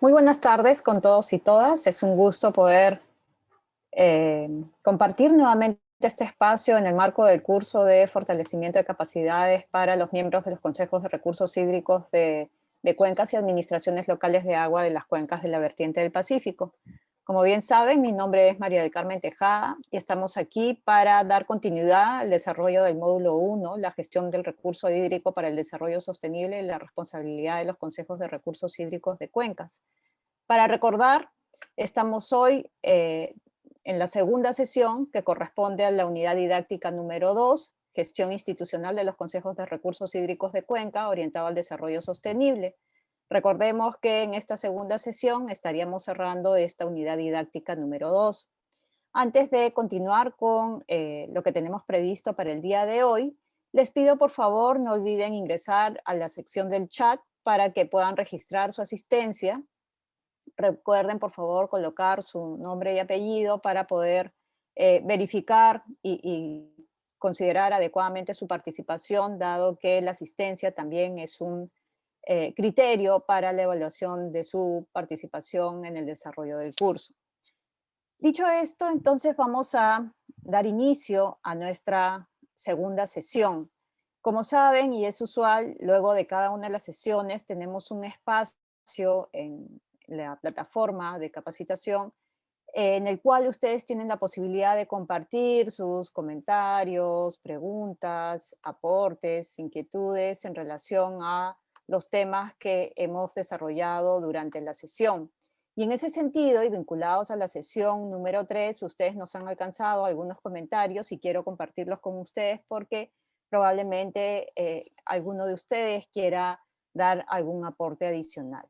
Muy buenas tardes con todos y todas. Es un gusto poder compartir nuevamente este espacio en el marco del curso de fortalecimiento de capacidades para los miembros de los consejos de recursos hídricos de cuencas y administraciones locales de agua de las cuencas de la vertiente del Pacífico. Como bien saben, mi nombre es María del Carmen Tejada y estamos aquí para dar continuidad al desarrollo del módulo 1, la gestión del recurso hídrico para el desarrollo sostenible y la responsabilidad de los consejos de recursos hídricos de cuencas. Para recordar, estamos hoy en la segunda sesión que corresponde a la unidad didáctica número 2, gestión institucional de los consejos de recursos hídricos de Cuenca orientado al desarrollo sostenible. Recordemos que en esta segunda sesión estaríamos cerrando esta unidad didáctica número 2. Antes de continuar con lo que tenemos previsto para el día de hoy, les pido por favor no olviden ingresar a la sección del chat para que puedan registrar su asistencia. Recuerden, por favor, colocar su nombre y apellido para poder verificar y considerar adecuadamente su participación, dado que la asistencia también es un criterio para la evaluación de su participación en el desarrollo del curso. Dicho esto, entonces vamos a dar inicio a nuestra segunda sesión. Como saben, y es usual, luego de cada una de las sesiones tenemos un espacio en la plataforma de capacitación en el cual ustedes tienen la posibilidad de compartir sus comentarios, preguntas, aportes, inquietudes en relación a los temas que hemos desarrollado durante la sesión. Y en ese sentido, y vinculados a la sesión número 3, ustedes nos han alcanzado algunos comentarios y quiero compartirlos con ustedes porque probablemente alguno de ustedes quiera dar algún aporte adicional.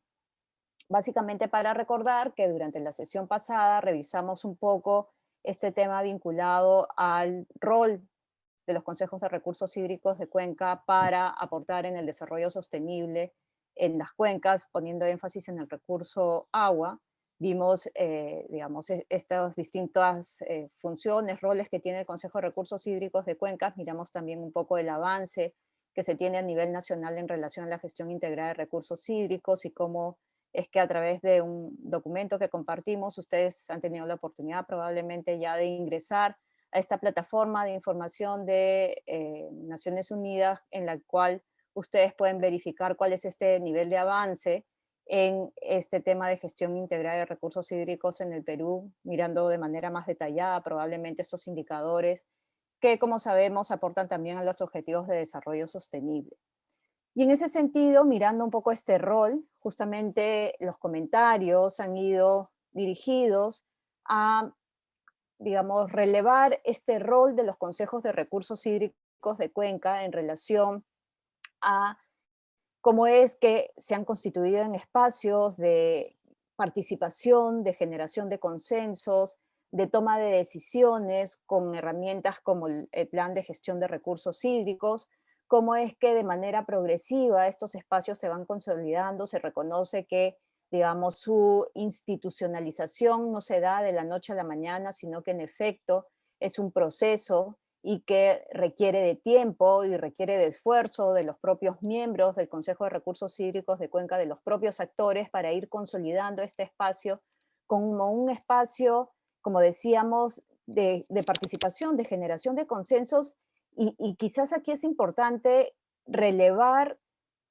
Básicamente para recordar que durante la sesión pasada revisamos un poco este tema vinculado al rol de los consejos de recursos hídricos de Cuenca para aportar en el desarrollo sostenible en las cuencas, poniendo énfasis en el recurso agua. Vimos, digamos, estas distintas funciones, roles que tiene el Consejo de Recursos Hídricos de Cuencas. Miramos también un poco el avance que se tiene a nivel nacional en relación a la gestión integrada de recursos hídricos y cómo es que a través de un documento que compartimos, ustedes han tenido la oportunidad probablemente ya de ingresar a esta plataforma de información de Naciones Unidas en la cual ustedes pueden verificar cuál es este nivel de avance en este tema de gestión integrada de recursos hídricos en el Perú, mirando de manera más detallada probablemente estos indicadores que, como sabemos, aportan también a los objetivos de desarrollo sostenible. Y en ese sentido, mirando un poco este rol, justamente los comentarios han ido dirigidos a, digamos, relevar este rol de los consejos de recursos hídricos de Cuenca en relación a cómo es que se han constituido en espacios de participación, de generación de consensos, de toma de decisiones con herramientas como el plan de gestión de recursos hídricos, cómo es que de manera progresiva estos espacios se van consolidando, se reconoce que, digamos, su institucionalización no se da de la noche a la mañana, sino que en efecto es un proceso y que requiere de tiempo y requiere de esfuerzo de los propios miembros del Consejo de Recursos Hídricos de Cuenca, de los propios actores, para ir consolidando este espacio como un espacio, como decíamos, de participación, de generación de consensos, y quizás aquí es importante relevar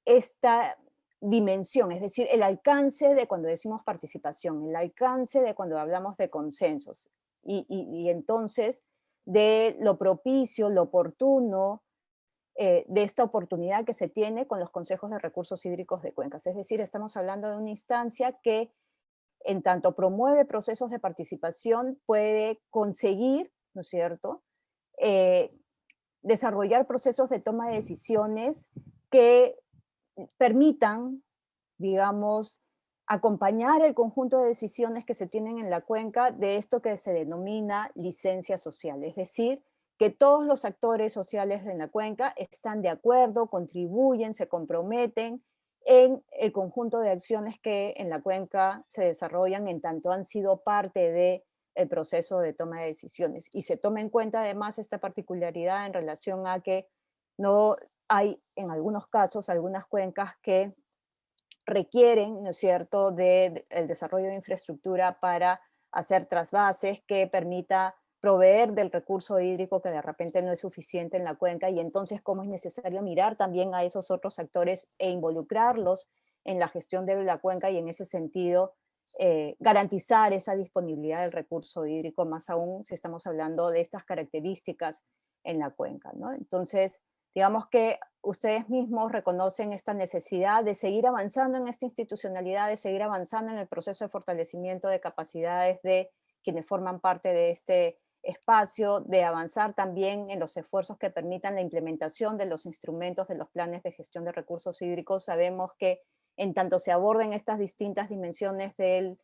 esta dimensión, es decir, el alcance de cuando decimos participación, el alcance de cuando hablamos de consensos. Y entonces, de lo propicio, lo oportuno, de esta oportunidad que se tiene con los consejos de recursos hídricos de cuencas. Es decir, estamos hablando de una instancia que en tanto promueve procesos de participación, puede conseguir, ¿no es cierto?, eh, desarrollar procesos de toma de decisiones que permitan, digamos, acompañar el conjunto de decisiones que se tienen en la cuenca de esto que se denomina licencia social, es decir, que todos los actores sociales en la cuenca están de acuerdo, contribuyen, se comprometen en el conjunto de acciones que en la cuenca se desarrollan en tanto han sido parte del proceso de toma de decisiones. Y se toma en cuenta además esta particularidad en relación a que no hay en algunos casos algunas cuencas que requieren, ¿no es cierto?, el desarrollo de infraestructura para hacer trasvases que permita proveer del recurso hídrico que de repente no es suficiente en la cuenca, y entonces cómo es necesario mirar también a esos otros actores e involucrarlos en la gestión de la cuenca, y en ese sentido garantizar esa disponibilidad del recurso hídrico, más aún si estamos hablando de estas características en la cuenca, ¿no? Entonces, digamos que ustedes mismos reconocen esta necesidad de seguir avanzando en esta institucionalidad, de seguir avanzando en el proceso de fortalecimiento de capacidades de quienes forman parte de este espacio, de avanzar también en los esfuerzos que permitan la implementación de los instrumentos de los planes de gestión de recursos hídricos. Sabemos que en tanto se aborden estas distintas dimensiones de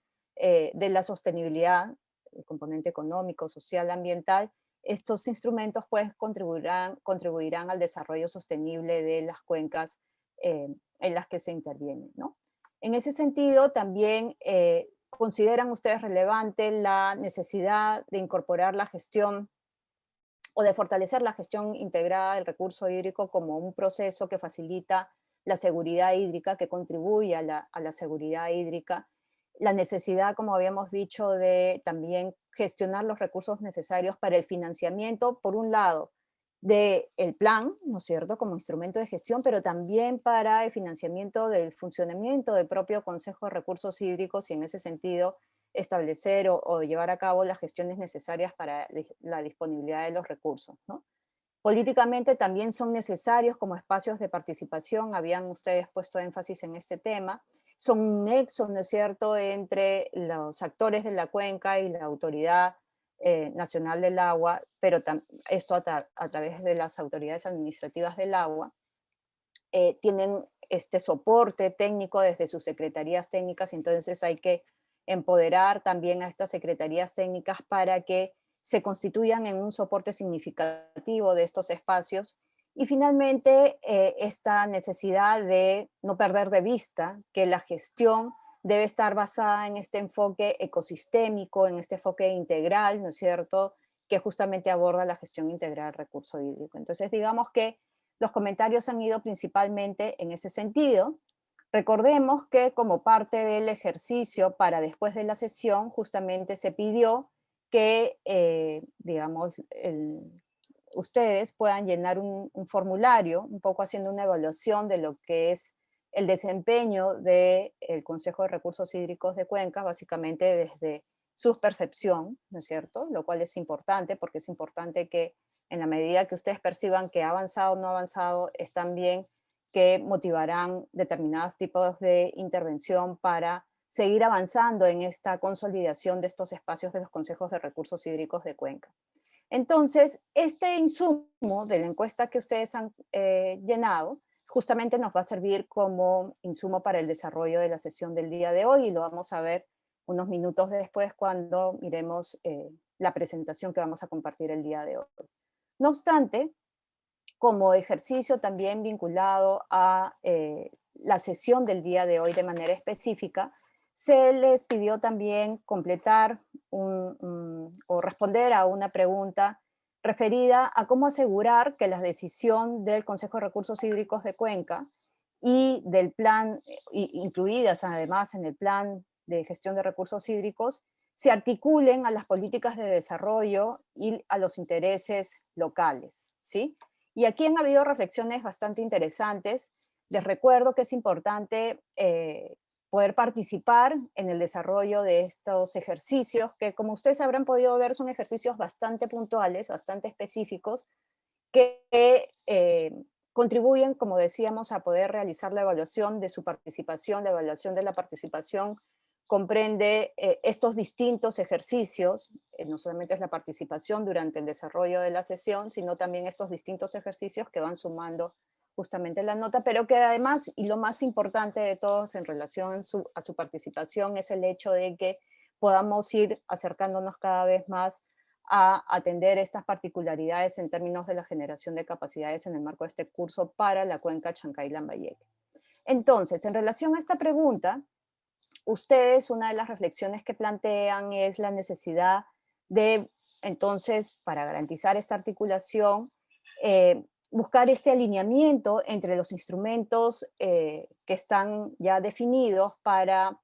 la sostenibilidad, el componente económico, social, ambiental, estos instrumentos pues contribuirán al desarrollo sostenible de las cuencas en las que se intervienen, ¿no? En ese sentido, también consideran ustedes relevante la necesidad de incorporar la gestión o de fortalecer la gestión integrada del recurso hídrico como un proceso que facilita la seguridad hídrica, que contribuye a la seguridad hídrica, la necesidad, como habíamos dicho, de también gestionar los recursos necesarios para el financiamiento, por un lado, del plan, ¿no es cierto?, como instrumento de gestión, pero también para el financiamiento del funcionamiento del propio Consejo de Recursos Hídricos, y en ese sentido establecer o llevar a cabo las gestiones necesarias para la disponibilidad de los recursos, ¿no? Políticamente también son necesarios como espacios de participación, habían ustedes puesto énfasis en este tema, son un nexo, ¿no es cierto?, entre los actores de la cuenca y la Autoridad Nacional del Agua, pero esto a través de las autoridades administrativas del agua, tienen este soporte técnico desde sus secretarías técnicas, entonces hay que empoderar también a estas secretarías técnicas para que se constituyan en un soporte significativo de estos espacios. Y finalmente, esta necesidad de no perder de vista que la gestión debe estar basada en este enfoque ecosistémico, en este enfoque integral, ¿no es cierto?, que justamente aborda la gestión integral del recurso hídrico. Entonces, digamos que los comentarios han ido principalmente en ese sentido. Recordemos que como parte del ejercicio para después de la sesión, justamente se pidió que, digamos, ustedes puedan llenar un formulario, un poco haciendo una evaluación de lo que es el desempeño del Consejo de Recursos Hídricos de Cuenca, básicamente desde su percepción, ¿no es cierto? Lo cual es importante, porque es importante que en la medida que ustedes perciban que ha avanzado o no ha avanzado, es también que motivarán determinados tipos de intervención para seguir avanzando en esta consolidación de estos espacios de los consejos de recursos hídricos de Cuenca. Entonces, este insumo de la encuesta que ustedes han llenado, justamente nos va a servir como insumo para el desarrollo de la sesión del día de hoy, y lo vamos a ver unos minutos después cuando miremos la presentación que vamos a compartir el día de hoy. No obstante, como ejercicio también vinculado a la sesión del día de hoy de manera específica, se les pidió también completar o responder a una pregunta referida a cómo asegurar que la decisión del Consejo de Recursos Hídricos de Cuenca y del plan, incluidas además en el plan de gestión de recursos hídricos, se articulen a las políticas de desarrollo y a los intereses locales, ¿sí? Y aquí han habido reflexiones bastante interesantes. Les recuerdo que es importante poder participar en el desarrollo de estos ejercicios, que como ustedes habrán podido ver son ejercicios bastante puntuales, bastante específicos, que contribuyen, como decíamos, a poder realizar la evaluación de su participación. La evaluación de la participación comprende estos distintos ejercicios, no solamente es la participación durante el desarrollo de la sesión, sino también estos distintos ejercicios que van sumando justamente la nota, pero que además, y lo más importante de todos en relación a su participación, es el hecho de que podamos ir acercándonos cada vez más a atender estas particularidades en términos de la generación de capacidades en el marco de este curso para la cuenca Chancay-Lambayeque. Entonces, en relación a esta pregunta, ustedes, una de las reflexiones que plantean es la necesidad de, entonces, para garantizar esta articulación, buscar este alineamiento entre los instrumentos que están ya definidos para,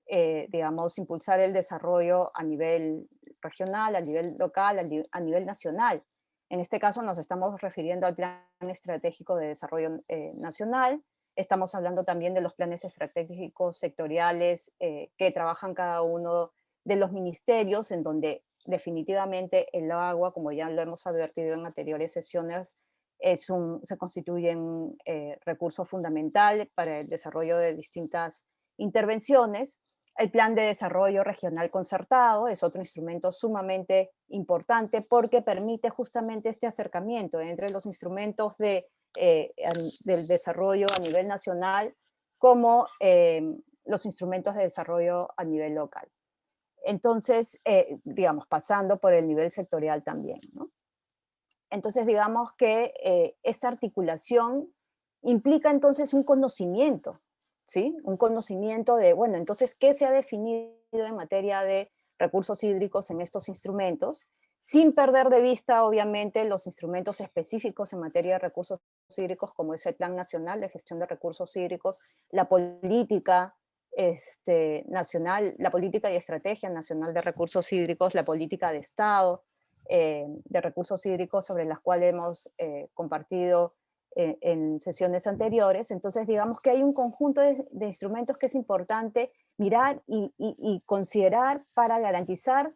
digamos, impulsar el desarrollo a nivel regional, a nivel local, a nivel nacional. En este caso nos estamos refiriendo al Plan Estratégico de Desarrollo Nacional. Estamos hablando también de los planes estratégicos sectoriales que trabajan cada uno de los ministerios, en donde definitivamente el agua, como ya lo hemos advertido en anteriores sesiones, se constituye un recurso fundamental para el desarrollo de distintas intervenciones. El Plan de Desarrollo Regional Concertado es otro instrumento sumamente importante porque permite justamente este acercamiento entre los instrumentos del desarrollo a nivel nacional como los instrumentos de desarrollo a nivel local. Entonces, digamos, pasando por el nivel sectorial también, ¿no? Entonces, digamos que esta articulación implica entonces un conocimiento, ¿sí? Un conocimiento de, bueno, entonces, ¿qué se ha definido en materia de recursos hídricos en estos instrumentos? Sin perder de vista, obviamente, los instrumentos específicos en materia de recursos hídricos, como es el Plan Nacional de Gestión de Recursos Hídricos, la política nacional, la política y estrategia nacional de recursos hídricos, la política de Estado, de recursos hídricos sobre las cuales hemos compartido en sesiones anteriores. Entonces, digamos que hay un conjunto de instrumentos que es importante mirar y considerar para garantizar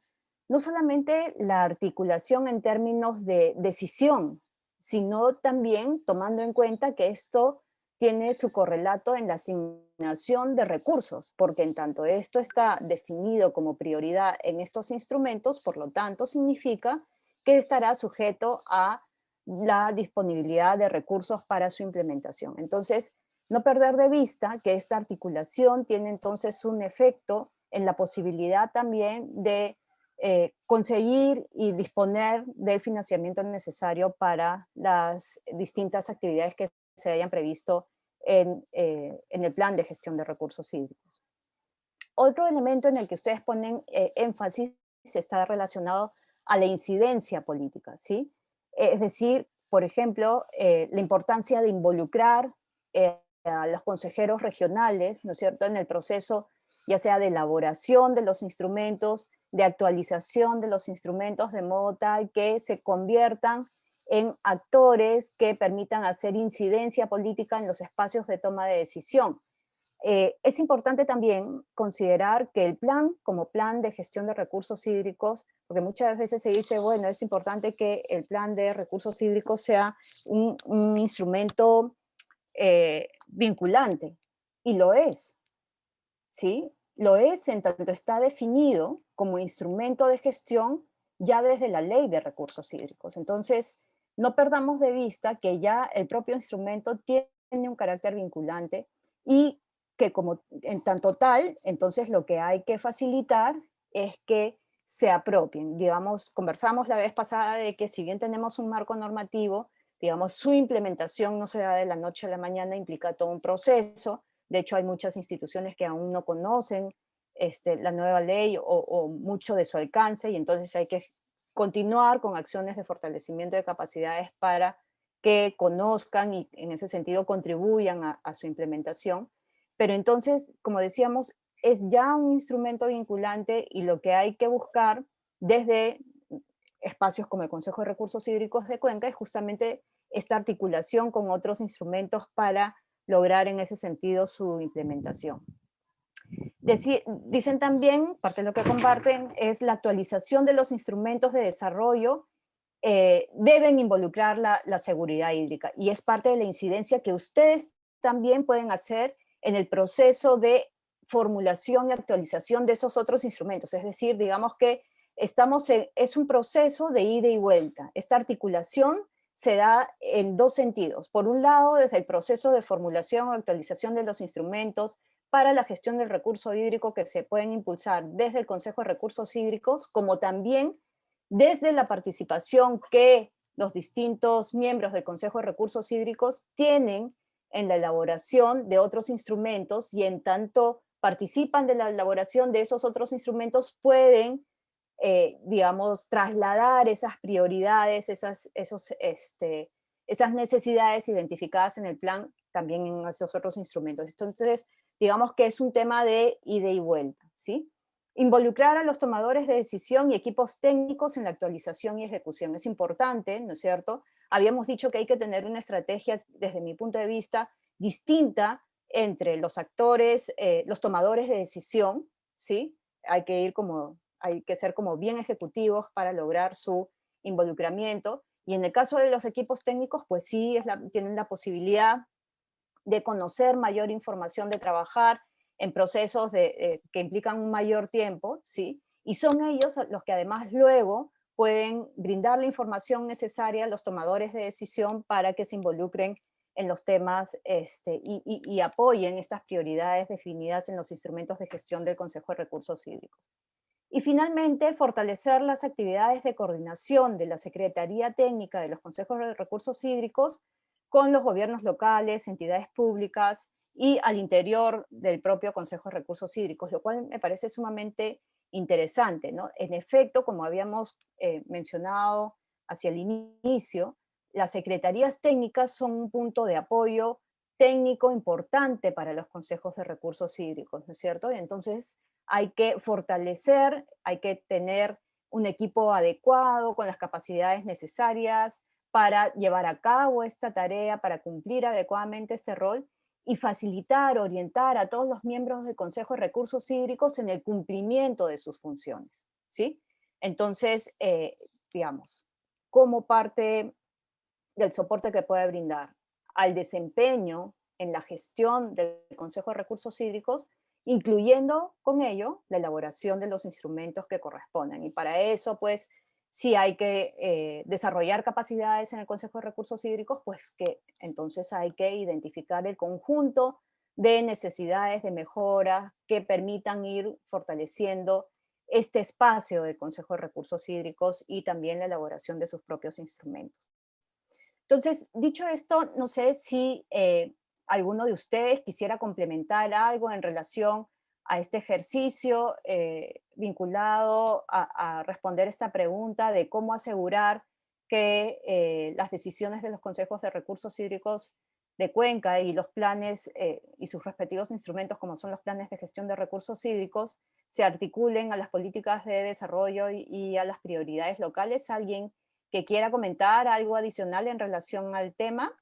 no solamente la articulación en términos de decisión, sino también tomando en cuenta que esto tiene su correlato en la asignación de recursos, porque en tanto esto está definido como prioridad en estos instrumentos, por lo tanto significa que estará sujeto a la disponibilidad de recursos para su implementación. Entonces, no perder de vista que esta articulación tiene entonces un efecto en la posibilidad también de conseguir y disponer del financiamiento necesario para las distintas actividades que se hayan previsto en el plan de gestión de recursos hídricos. Otro elemento en el que ustedes ponen énfasis está relacionado a la incidencia política, ¿sí? Es decir, por ejemplo, la importancia de involucrar a los consejeros regionales, ¿no es cierto?, en el proceso ya sea de elaboración de los instrumentos, de actualización de los instrumentos, de modo tal que se conviertan en actores que permitan hacer incidencia política en los espacios de toma de decisión. Es importante también considerar que el plan, como plan de gestión de recursos hídricos, porque muchas veces se dice, bueno, es importante que el plan de recursos hídricos sea un instrumento vinculante, y lo es, ¿sí? Lo es en tanto está definido como instrumento de gestión ya desde la ley de recursos hídricos. Entonces, no perdamos de vista que ya el propio instrumento tiene un carácter vinculante y que como en tanto tal, entonces lo que hay que facilitar es que se apropien. Digamos, conversamos la vez pasada de que si bien tenemos un marco normativo, digamos, su implementación no se da de la noche a la mañana, implica todo un proceso. De hecho, hay muchas instituciones que aún no conocen la nueva ley o mucho de su alcance, y entonces hay que continuar con acciones de fortalecimiento de capacidades para que conozcan y en ese sentido contribuyan a su implementación. Pero entonces, como decíamos, es ya un instrumento vinculante y lo que hay que buscar desde espacios como el Consejo de Recursos Hídricos de Cuenca es justamente esta articulación con otros instrumentos para lograr en ese sentido su implementación. Dicen también, parte de lo que comparten, es la actualización de los instrumentos de desarrollo deben involucrar la seguridad hídrica y es parte de la incidencia que ustedes también pueden hacer en el proceso de formulación y actualización de esos otros instrumentos. Es decir, digamos que es un proceso de ida y vuelta. Esta articulación se da en dos sentidos. Por un lado, desde el proceso de formulación o actualización de los instrumentos para la gestión del recurso hídrico que se pueden impulsar desde el Consejo de Recursos Hídricos, como también desde la participación que los distintos miembros del Consejo de Recursos Hídricos tienen en la elaboración de otros instrumentos y en tanto participan de la elaboración de esos otros instrumentos pueden, digamos, trasladar esas prioridades, esos esas necesidades identificadas en el plan también en esos otros instrumentos. Entonces, digamos que es un tema de ida y vuelta, ¿sí? Involucrar a los tomadores de decisión y equipos técnicos en la actualización y ejecución es importante, ¿no es cierto? Habíamos dicho que hay que tener una estrategia, desde mi punto de vista, distinta entre los actores, los tomadores de decisión, ¿sí? Hay que ser como bien ejecutivos para lograr su involucramiento. Y en el caso de los equipos técnicos, pues sí, tienen la posibilidad de conocer mayor información, de trabajar en procesos que implican un mayor tiempo, ¿sí? Y son ellos los que además luego pueden brindar la información necesaria a los tomadores de decisión para que se involucren en los temas y apoyen estas prioridades definidas en los instrumentos de gestión del Consejo de Recursos Hídricos. Y finalmente, fortalecer las actividades de coordinación de la Secretaría Técnica de los Consejos de Recursos Hídricos con los gobiernos locales, entidades públicas y al interior del propio Consejo de Recursos Hídricos, lo cual me parece sumamente interesante, ¿no? En efecto, como habíamos mencionado hacia el inicio, las secretarías técnicas son un punto de apoyo técnico importante para los consejos de recursos hídricos, ¿no es cierto? Y entonces hay que fortalecer, hay que tener un equipo adecuado con las capacidades necesarias para llevar a cabo esta tarea, para cumplir adecuadamente este rol y facilitar, orientar a todos los miembros del Consejo de Recursos Hídricos en el cumplimiento de sus funciones, ¿sí? Entonces, digamos, como parte del soporte que puede brindar al desempeño en la gestión del Consejo de Recursos Hídricos, incluyendo con ello la elaboración de los instrumentos que corresponden. Y para eso, pues, si hay que desarrollar capacidades en el Consejo de Recursos Hídricos, pues que entonces hay que identificar el conjunto de necesidades de mejora que permitan ir fortaleciendo este espacio del Consejo de Recursos Hídricos y también la elaboración de sus propios instrumentos. Entonces, dicho esto, no sé si alguno de ustedes quisiera complementar algo en relación a este ejercicio vinculado a responder esta pregunta de cómo asegurar que las decisiones de los consejos de recursos hídricos de Cuenca y los planes y sus respectivos instrumentos, como son los planes de gestión de recursos hídricos, se articulen a las políticas de desarrollo y a las prioridades locales. ¿Alguien que quiera comentar algo adicional en relación al tema?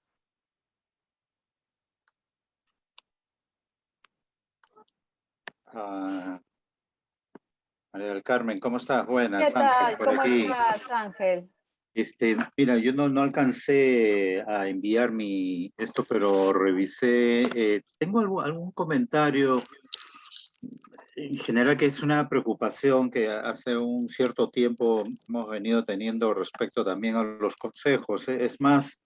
María del Carmen, ¿cómo estás? ¿Qué Buenas, Ángel, tal? por ¿Cómo aquí. estás, Ángel? Mira, yo no alcancé a enviar esto, pero revisé. Tengo algún comentario en general que es una preocupación que hace un cierto tiempo hemos venido teniendo respecto también a los consejos. Es más,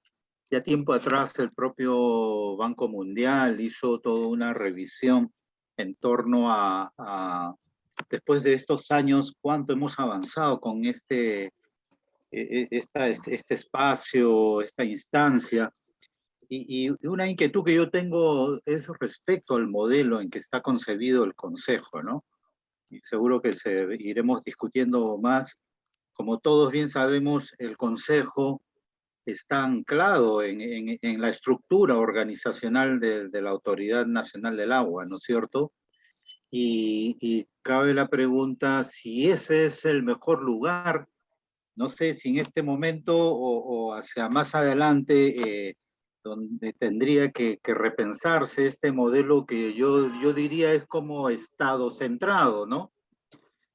ya tiempo atrás el propio Banco Mundial hizo toda una revisión en torno después de estos años, cuánto hemos avanzado con este espacio, esta instancia. Y una inquietud que yo tengo es respecto al modelo en que está concebido el Consejo, ¿no? Y seguro que iremos discutiendo más. Como todos bien sabemos, el Consejo está anclado en la estructura organizacional de la Autoridad Nacional del Agua, ¿no es cierto? Y cabe la pregunta si ese es el mejor lugar. No sé si en este momento o hacia más adelante, donde tendría que repensarse este modelo que yo diría es como Estado centrado, ¿no?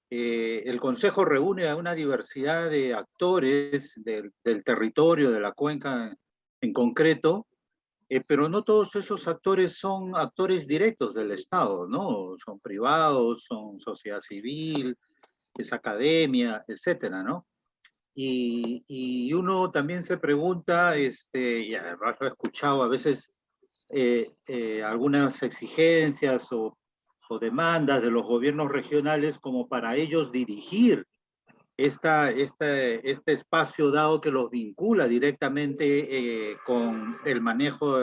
El Consejo reúne a una diversidad de actores del territorio, de la cuenca en concreto, pero no todos esos actores son actores directos del Estado, ¿no? Son privados, son sociedad civil, es academia, etcétera, ¿no? Y uno también se pregunta, y además lo he escuchado a veces, algunas exigencias o demandas de los gobiernos regionales como para ellos dirigir este espacio dado que los vincula directamente con el manejo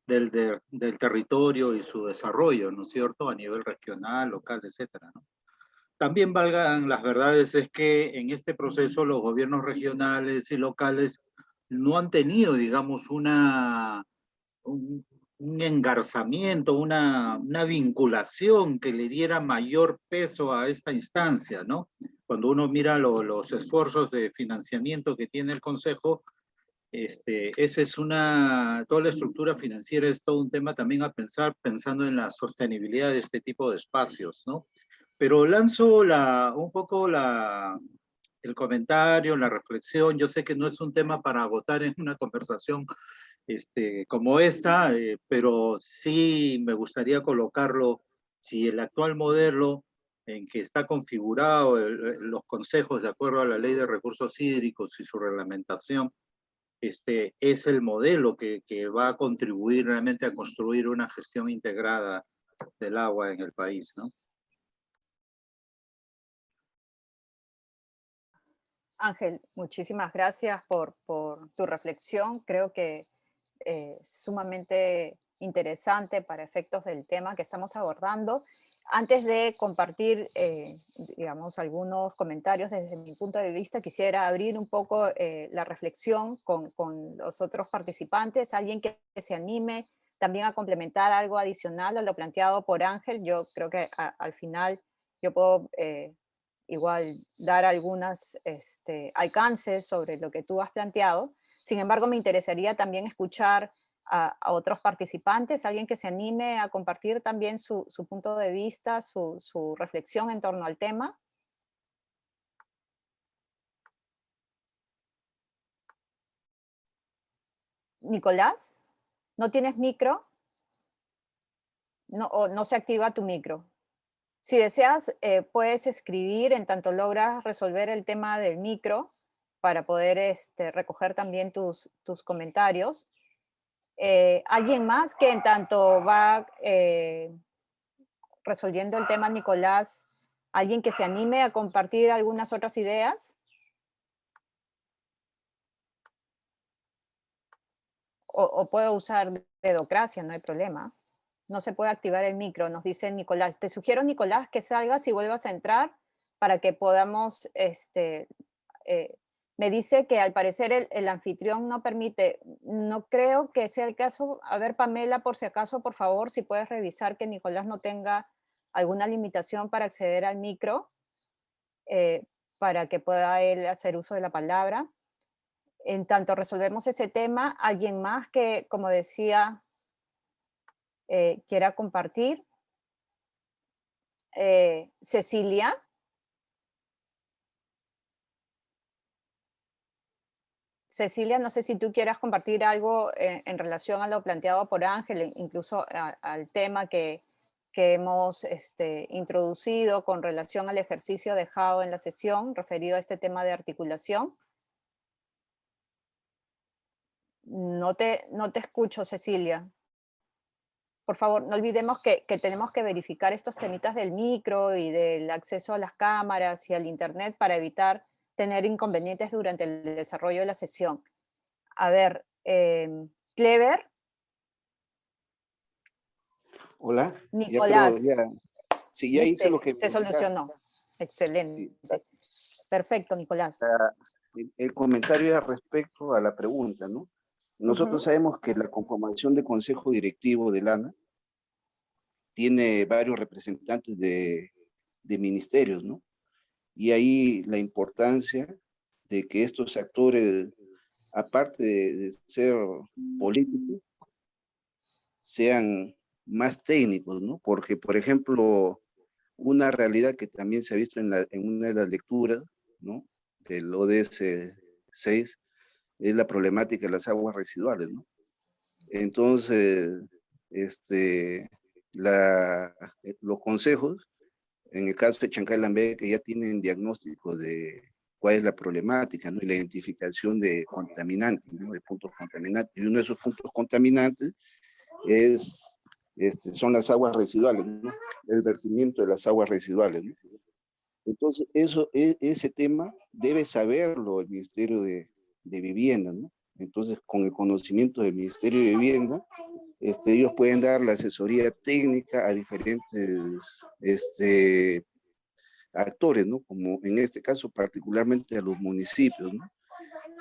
del territorio y su desarrollo, ¿no es cierto? A nivel regional, local, etcétera, ¿no? También valgan las verdades es que en este proceso los gobiernos regionales y locales no han tenido, digamos, un engarzamiento, una vinculación que le diera mayor peso a esta instancia, ¿no? Cuando uno mira los esfuerzos de financiamiento que tiene el Consejo, esa es toda la estructura financiera es todo un tema también a pensar, pensando en la sostenibilidad de este tipo de espacios, ¿no? Pero lanzo un poco el comentario, la reflexión. Yo sé que no es un tema para agotar en una conversación como esta, pero sí me gustaría colocarlo, si el actual modelo en que está configurado los consejos de acuerdo a la ley de recursos hídricos y su reglamentación, es el modelo que va a contribuir realmente a construir una gestión integrada del agua en el país, ¿no? Ángel, muchísimas gracias por tu reflexión. Creo que sumamente interesante para efectos del tema que estamos abordando. Antes de compartir, digamos, algunos comentarios desde mi punto de vista, quisiera abrir un poco la reflexión con los otros participantes, alguien que se anime también a complementar algo adicional a lo planteado por Ángel. Yo creo que al final yo puedo igual dar algunos alcances sobre lo que tú has planteado. Sin embargo, me interesaría también escuchar a otros participantes, alguien que se anime a compartir también su punto de vista, su reflexión en torno al tema. Nicolás, ¿no tienes micro? No, o no se activa tu micro. Si deseas, puedes escribir en tanto logras resolver el tema del micro para poder recoger también tus comentarios. ¿Alguien más que en tanto va resolviendo el tema, Nicolás, alguien que se anime a compartir algunas otras ideas? O puedo usar dedocracia, no hay problema. No se puede activar el micro, nos dice Nicolás. Te sugiero, Nicolás, que salgas y vuelvas a entrar para que podamos, eh, me dice que al parecer el anfitrión no permite, no creo que sea el caso. A ver, Pamela, por si acaso, por favor, si puedes revisar que Nicolás no tenga alguna limitación para acceder al micro, eh, para que pueda él hacer uso de la palabra. En tanto resolvemos ese tema, alguien más que, como decía, quiera compartir. Cecilia. Cecilia, no sé si tú quieras compartir algo en relación a lo planteado por Ángel, incluso al tema que hemos introducido con relación al ejercicio dejado en la sesión referido a este tema de articulación. No te escucho, Cecilia. Por favor, no olvidemos que tenemos que verificar estos temitas del micro y del acceso a las cámaras y al internet para evitar tener inconvenientes durante el desarrollo de la sesión. A ver, Clever, Hola, ya creo, Nicolás, ya, sí, ya hice lo viste, que me se indicaste. solucionó. Excelente. Sí. Perfecto, Nicolás. El comentario es respecto a la pregunta, ¿no? Nosotros Ujú. sabemos que la conformación del Consejo Directivo del ANA tiene varios representantes de ministerios, ¿no? Y ahí la importancia de que estos actores, aparte de ser políticos, sean más técnicos, ¿no? Porque, por ejemplo, una realidad que también se ha visto en una de las lecturas, ¿no? Del ODS 6 es la problemática de las aguas residuales, ¿no? Entonces, este, los consejos, en el caso de Chancay que ya tienen diagnóstico de cuál es la problemática, ¿no? Y la identificación de contaminantes, ¿no? De puntos contaminantes. Y uno de esos puntos contaminantes son las aguas residuales, ¿no? El vertimiento de las aguas residuales, ¿no? Entonces, ese tema debe saberlo el Ministerio de Vivienda, ¿no? Entonces, con el conocimiento del Ministerio de Vivienda, ellos pueden dar la asesoría técnica a diferentes actores, ¿no? Como en este caso particularmente a los municipios, ¿no?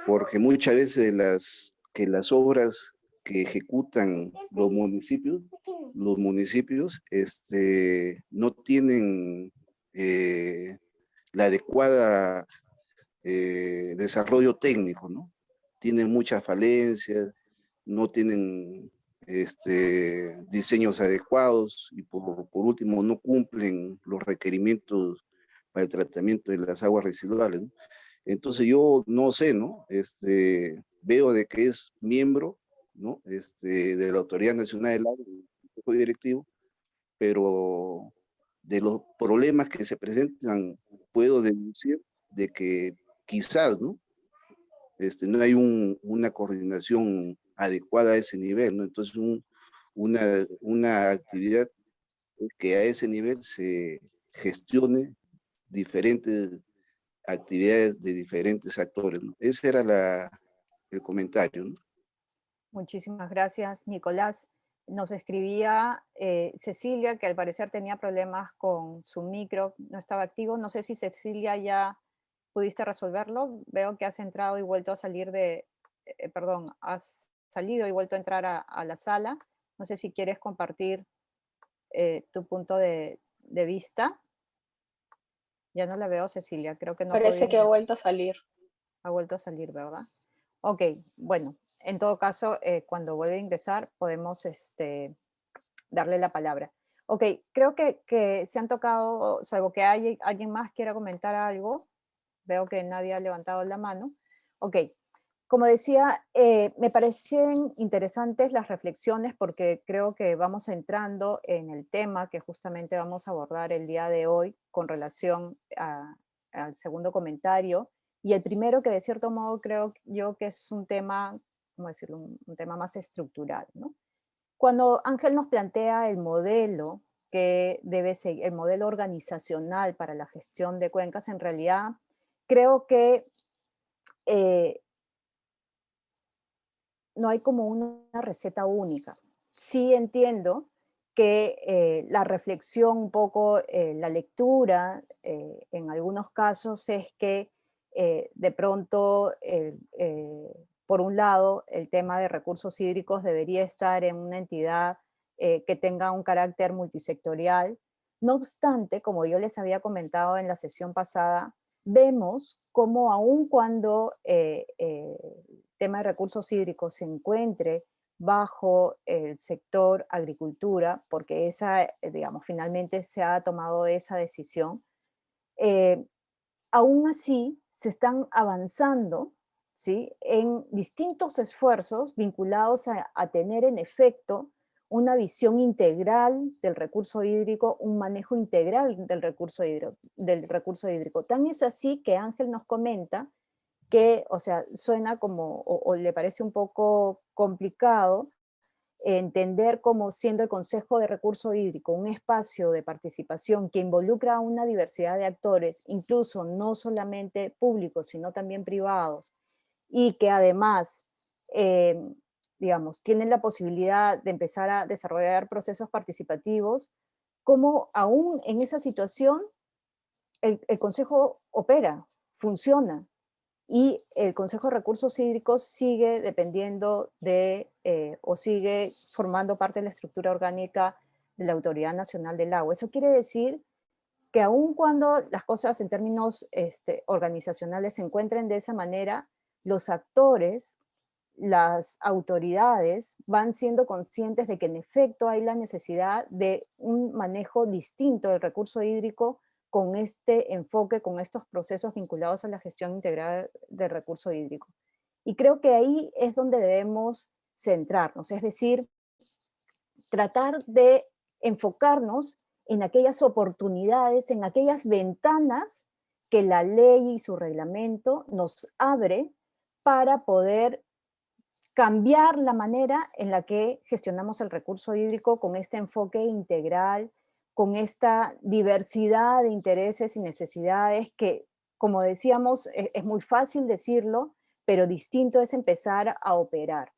porque muchas veces las obras que ejecutan los municipios no tienen la adecuada desarrollo técnico, ¿no? Tienen muchas falencias, no tienen diseños adecuados y por último no cumplen los requerimientos para el tratamiento de las aguas residuales, ¿no? Entonces yo no sé, ¿no? Veo de que es miembro, ¿no? De la Autoridad Nacional del Agua, del Consejo Directivo, pero de los problemas que se presentan puedo deducir de que quizás, ¿no? No hay una coordinación adecuada a ese nivel, ¿no? Entonces una actividad que a ese nivel se gestione diferentes actividades de diferentes actores, ¿no? Ese era el comentario, ¿no? Muchísimas gracias, Nicolás. Nos escribía Cecilia, que al parecer tenía problemas con su micro, no estaba activo. No sé si Cecilia ya pudiste resolverlo. Veo que has entrado y vuelto a salir perdón, has salido y vuelto a entrar a la sala. No sé si quieres compartir tu punto de vista. Ya no la veo, Cecilia, creo que no ha Parece podido que ha ingresar. vuelto a salir. Ha vuelto a salir, ¿verdad? Ok, bueno, en todo caso, cuando vuelva a ingresar, podemos darle la palabra. Ok, creo que se han tocado, salvo que alguien más quiera comentar algo, veo que nadie ha levantado la mano. Ok, como decía, me parecen interesantes las reflexiones porque creo que vamos entrando en el tema que justamente vamos a abordar el día de hoy con relación al segundo comentario. Y el primero que de cierto modo creo yo que es un tema, ¿cómo decirlo? Un tema más estructural, ¿no? Cuando Ángel nos plantea el modelo que debe ser, el modelo organizacional para la gestión de cuencas, en realidad creo que eh, no hay como una receta única. Sí entiendo que la reflexión, un poco la lectura, en algunos casos es que de pronto, por un lado, el tema de recursos hídricos debería estar en una entidad que tenga un carácter multisectorial. No obstante, como yo les había comentado en la sesión pasada, vemos cómo aun cuando tema de recursos hídricos se encuentre bajo el sector agricultura, porque digamos, finalmente se ha tomado esa decisión, eh, aún así se están avanzando, ¿sí?, en distintos esfuerzos vinculados a tener en efecto una visión integral del recurso hídrico, un manejo integral del recurso hídrico. Tan es así que Ángel nos comenta que, o sea, suena como, o le parece un poco complicado entender como siendo el Consejo de Recurso Hídrico un espacio de participación que involucra a una diversidad de actores, incluso no solamente públicos, sino también privados, y que además, eh, digamos, tienen la posibilidad de empezar a desarrollar procesos participativos, como aún en esa situación el Consejo opera, funciona, y el Consejo de Recursos Hídricos sigue dependiendo o sigue formando parte de la estructura orgánica de la Autoridad Nacional del Agua. Eso quiere decir que aun cuando las cosas en términos organizacionales se encuentren de esa manera, los actores, las autoridades van siendo conscientes de que en efecto hay la necesidad de un manejo distinto del recurso hídrico con este enfoque, con estos procesos vinculados a la gestión integrada del recurso hídrico. Y creo que ahí es donde debemos centrarnos, es decir, tratar de enfocarnos en aquellas oportunidades, en aquellas ventanas que la ley y su reglamento nos abre para poder cambiar la manera en la que gestionamos el recurso hídrico con este enfoque integral, con esta diversidad de intereses y necesidades que, como decíamos, es muy fácil decirlo, pero distinto es empezar a operar.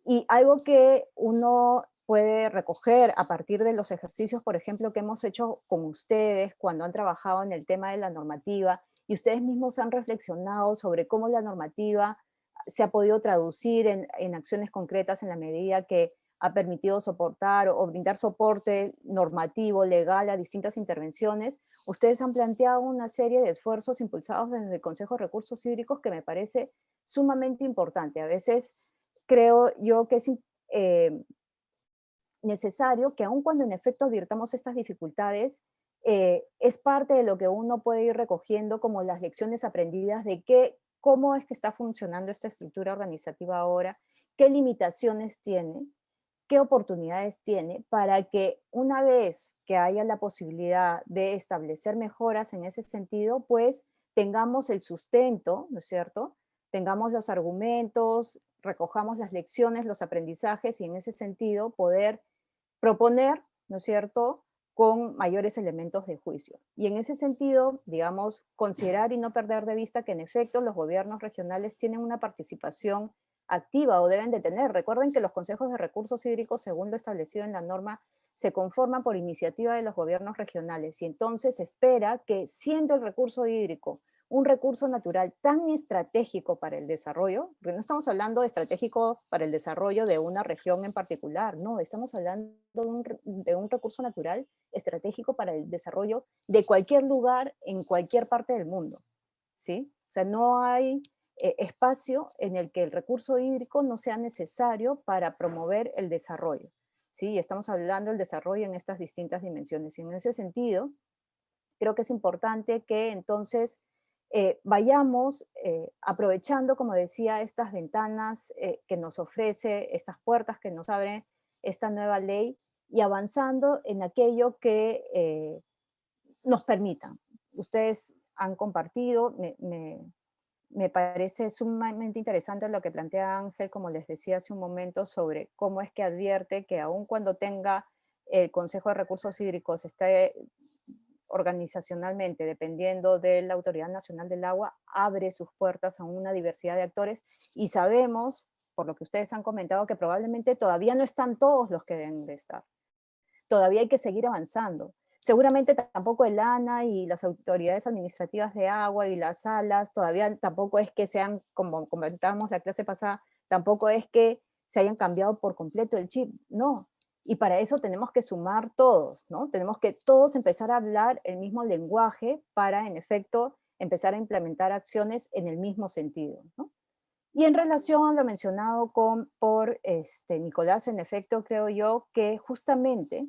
Y algo que uno puede recoger a partir de los ejercicios, por ejemplo, que hemos hecho con ustedes cuando han trabajado en el tema de la normativa, y ustedes mismos han reflexionado sobre cómo la normativa se ha podido traducir en acciones concretas en la medida que ha permitido soportar o brindar soporte normativo, legal a distintas intervenciones. Ustedes han planteado una serie de esfuerzos impulsados desde el Consejo de Recursos Hídricos que me parece sumamente importante. A veces creo yo que es necesario que aun cuando en efecto advirtamos estas dificultades, es parte de lo que uno puede ir recogiendo como las lecciones aprendidas de cómo es que está funcionando esta estructura organizativa ahora, qué limitaciones tiene, qué oportunidades tiene para que una vez que haya la posibilidad de establecer mejoras en ese sentido, pues tengamos el sustento, ¿no es cierto? Tengamos los argumentos, recojamos las lecciones, los aprendizajes y en ese sentido poder proponer, ¿no es cierto?, con mayores elementos de juicio. Y en ese sentido, digamos, considerar y no perder de vista que en efecto los gobiernos regionales tienen una participación activa o deben de tener. Recuerden que los consejos de recursos hídricos, según lo establecido en la norma, se conforman por iniciativa de los gobiernos regionales y entonces se espera que, siendo el recurso hídrico un recurso natural tan estratégico para el desarrollo, porque no estamos hablando de estratégico para el desarrollo de una región en particular, no, estamos hablando de un recurso natural estratégico para el desarrollo de cualquier lugar en cualquier parte del mundo, ¿sí? O sea, no hay espacio en el que el recurso hídrico no sea necesario para promover el desarrollo, ¿sí? Estamos hablando del desarrollo en estas distintas dimensiones y en ese sentido creo que es importante que entonces vayamos aprovechando, como decía, estas ventanas que nos ofrece, estas puertas que nos abre esta nueva ley y avanzando en aquello que nos permitan. Ustedes han compartido, me parece sumamente interesante lo que plantea Ángel, como les decía hace un momento, sobre cómo es que advierte que aun cuando tenga el Consejo de Recursos Hídricos esté organizacionalmente, dependiendo de la Autoridad Nacional del Agua, abre sus puertas a una diversidad de actores y sabemos, por lo que ustedes han comentado, que probablemente todavía no están todos los que deben de estar. Todavía hay que seguir avanzando. Seguramente tampoco el ANA y las autoridades administrativas de agua y las salas, todavía tampoco es que sean, como comentábamos la clase pasada, tampoco es que se hayan cambiado por completo el chip, no. Y para eso tenemos que sumar todos, ¿no? Tenemos que todos empezar a hablar el mismo lenguaje para, en efecto, empezar a implementar acciones en el mismo sentido, ¿no? Y en relación a lo mencionado por Nicolás, en efecto, creo yo que justamente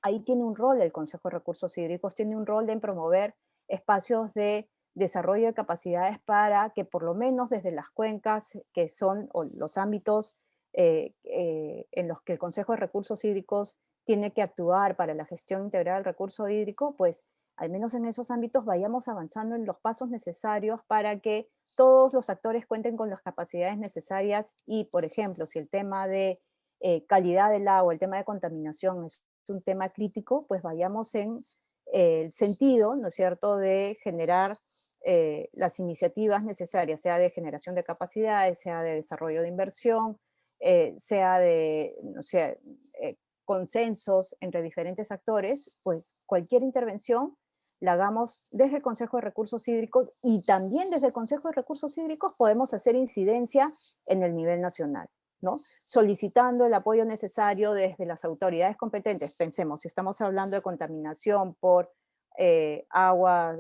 ahí tiene un rol el Consejo de Recursos Hídricos, tiene un rol en promover espacios de desarrollo de capacidades para que por lo menos desde las cuencas, que son los ámbitos en los que el Consejo de Recursos Hídricos tiene que actuar para la gestión integral del recurso hídrico, pues al menos en esos ámbitos vayamos avanzando en los pasos necesarios para que todos los actores cuenten con las capacidades necesarias y, por ejemplo, si el tema de calidad del agua, el tema de contaminación es un tema crítico, pues vayamos en el sentido, ¿no es cierto?, de generar las iniciativas necesarias, sea de generación de capacidades, sea de desarrollo de inversión, sea de, no sé, consensos entre diferentes actores, pues cualquier intervención la hagamos desde el Consejo de Recursos Hídricos y también desde el Consejo de Recursos Hídricos podemos hacer incidencia en el nivel nacional, ¿no? Solicitando el apoyo necesario desde las autoridades competentes. Pensemos, si estamos hablando de contaminación por agua,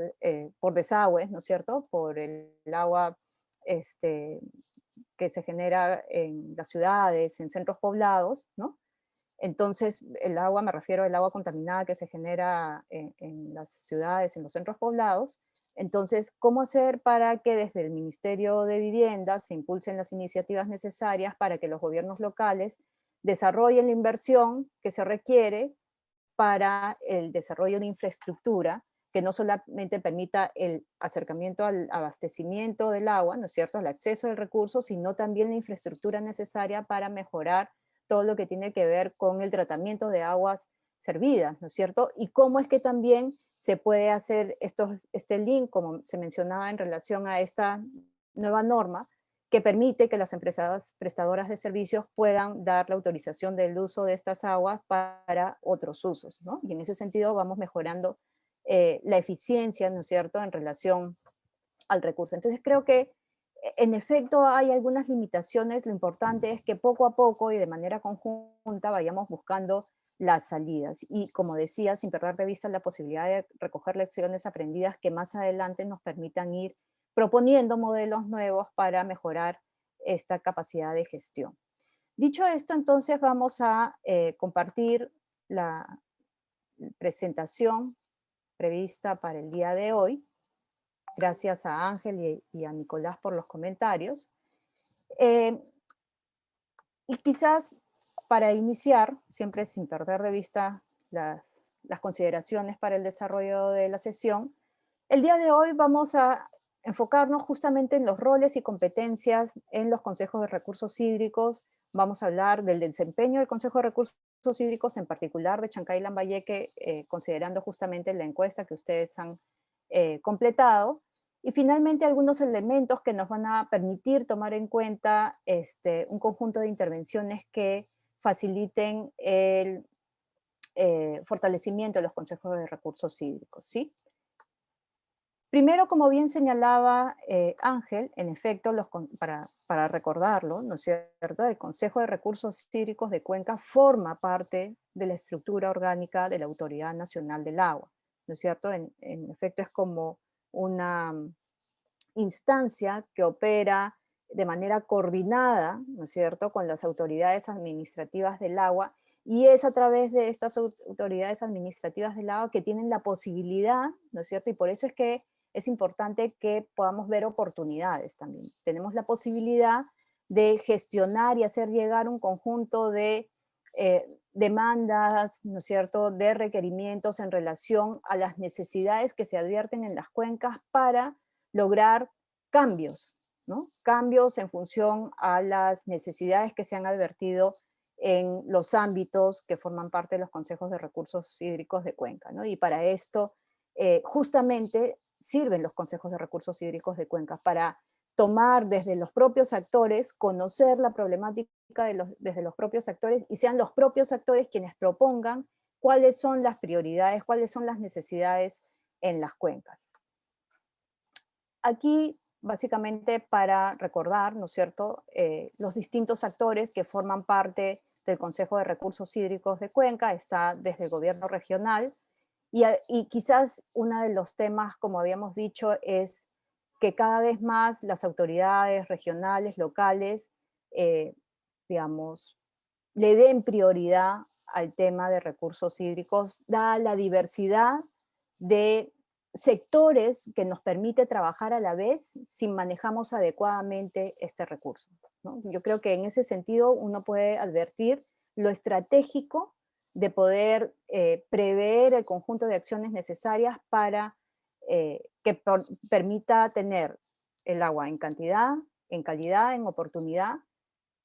por desagües, ¿no es cierto? Por el agua que se genera en las ciudades, en centros poblados, ¿no? Entonces, el agua, me refiero al agua contaminada que se genera en las ciudades, en los centros poblados. Entonces, ¿cómo hacer para que desde el Ministerio de Vivienda se impulsen las iniciativas necesarias para que los gobiernos locales desarrollen la inversión que se requiere para el desarrollo de infraestructura que no solamente permita el acercamiento al abastecimiento del agua, ¿no es cierto?, al acceso al recurso, sino también la infraestructura necesaria para mejorar todo lo que tiene que ver con el tratamiento de aguas servidas, ¿no es cierto? Y cómo es que también se puede hacer este link, como se mencionaba en relación a esta nueva norma, que permite que las empresas prestadoras de servicios puedan dar la autorización del uso de estas aguas para otros usos, ¿no? Y en ese sentido vamos mejorando la eficiencia, ¿no es cierto?, en relación al recurso. Entonces creo que En efecto, hay algunas limitaciones. Lo importante es que poco a poco y de manera conjunta vayamos buscando las salidas. Y como decía, sin perder de vista la posibilidad de recoger lecciones aprendidas que más adelante nos permitan ir proponiendo modelos nuevos para mejorar esta capacidad de gestión. Dicho esto, entonces vamos a compartir la presentación prevista para el día de hoy. Gracias a Ángel y a Nicolás por los comentarios. Y quizás para iniciar, siempre sin perder de vista las consideraciones para el desarrollo de la sesión, el día de hoy vamos a enfocarnos justamente en los roles y competencias en los consejos de recursos hídricos. Vamos a hablar del desempeño del Consejo de Recursos Hídricos, en particular de Chancay y Lambayeque, considerando justamente la encuesta que ustedes han completado. Y finalmente algunos elementos que nos van a permitir tomar en cuenta un conjunto de intervenciones que faciliten el fortalecimiento de los consejos de recursos hídricos, ¿sí? Primero, como bien señalaba Ángel, en efecto, para recordarlo, ¿no es cierto?, el Consejo de Recursos Hídricos de Cuenca forma parte de la estructura orgánica de la Autoridad Nacional del Agua, ¿no es cierto? En efecto, es como una instancia que opera de manera coordinada, ¿no es cierto?, con las autoridades administrativas del agua, y es a través de estas autoridades administrativas del agua que tienen la posibilidad, ¿no es cierto?, y por eso es que es importante que podamos ver oportunidades también. Tenemos la posibilidad de gestionar y hacer llegar un conjunto de demandas, ¿no es cierto?, de requerimientos en relación a las necesidades que se advierten en las cuencas para lograr cambios, ¿no? Cambios en función a las necesidades que se han advertido en los ámbitos que forman parte de los consejos de recursos hídricos de Cuenca, ¿no? Y para esto, justamente, sirven los consejos de recursos hídricos de Cuenca para tomar desde los propios actores, conocer la problemática desde los propios actores y sean los propios actores quienes propongan cuáles son las prioridades, cuáles son las necesidades en las cuencas. Aquí, básicamente, para recordar, ¿no es cierto?, los distintos actores que forman parte del Consejo de Recursos Hídricos de Cuenca, está desde el gobierno regional, y quizás uno de los temas, como habíamos dicho, es que cada vez más las autoridades regionales, locales, digamos, le den prioridad al tema de recursos hídricos, dada la diversidad de sectores que nos permite trabajar a la vez si manejamos adecuadamente este recurso, ¿no? Yo creo que en ese sentido uno puede advertir lo estratégico de poder prever el conjunto de acciones necesarias para que permita tener el agua en cantidad, en calidad, en oportunidad,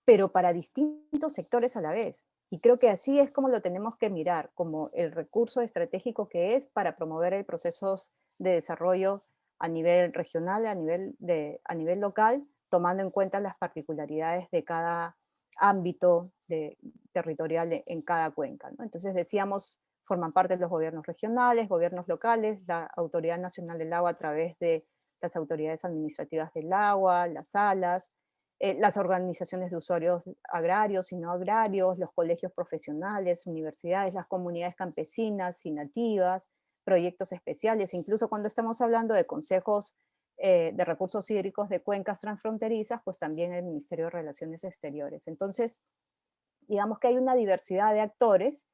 pero para distintos sectores a la vez. Y creo que así es como lo tenemos que mirar, como el recurso estratégico que es para promover el procesos de desarrollo a nivel regional, a nivel local, tomando en cuenta las particularidades de cada ámbito territorial en cada cuenca, ¿no? Entonces decíamos, forman parte de los gobiernos regionales, gobiernos locales, la Autoridad Nacional del Agua a través de las autoridades administrativas del agua, las salas, las organizaciones de usuarios agrarios y no agrarios, los colegios profesionales, universidades, las comunidades campesinas y nativas, proyectos especiales, incluso cuando estamos hablando de consejos de recursos hídricos de cuencas transfronterizas, pues también el Ministerio de Relaciones Exteriores. Entonces, digamos que hay una diversidad de actores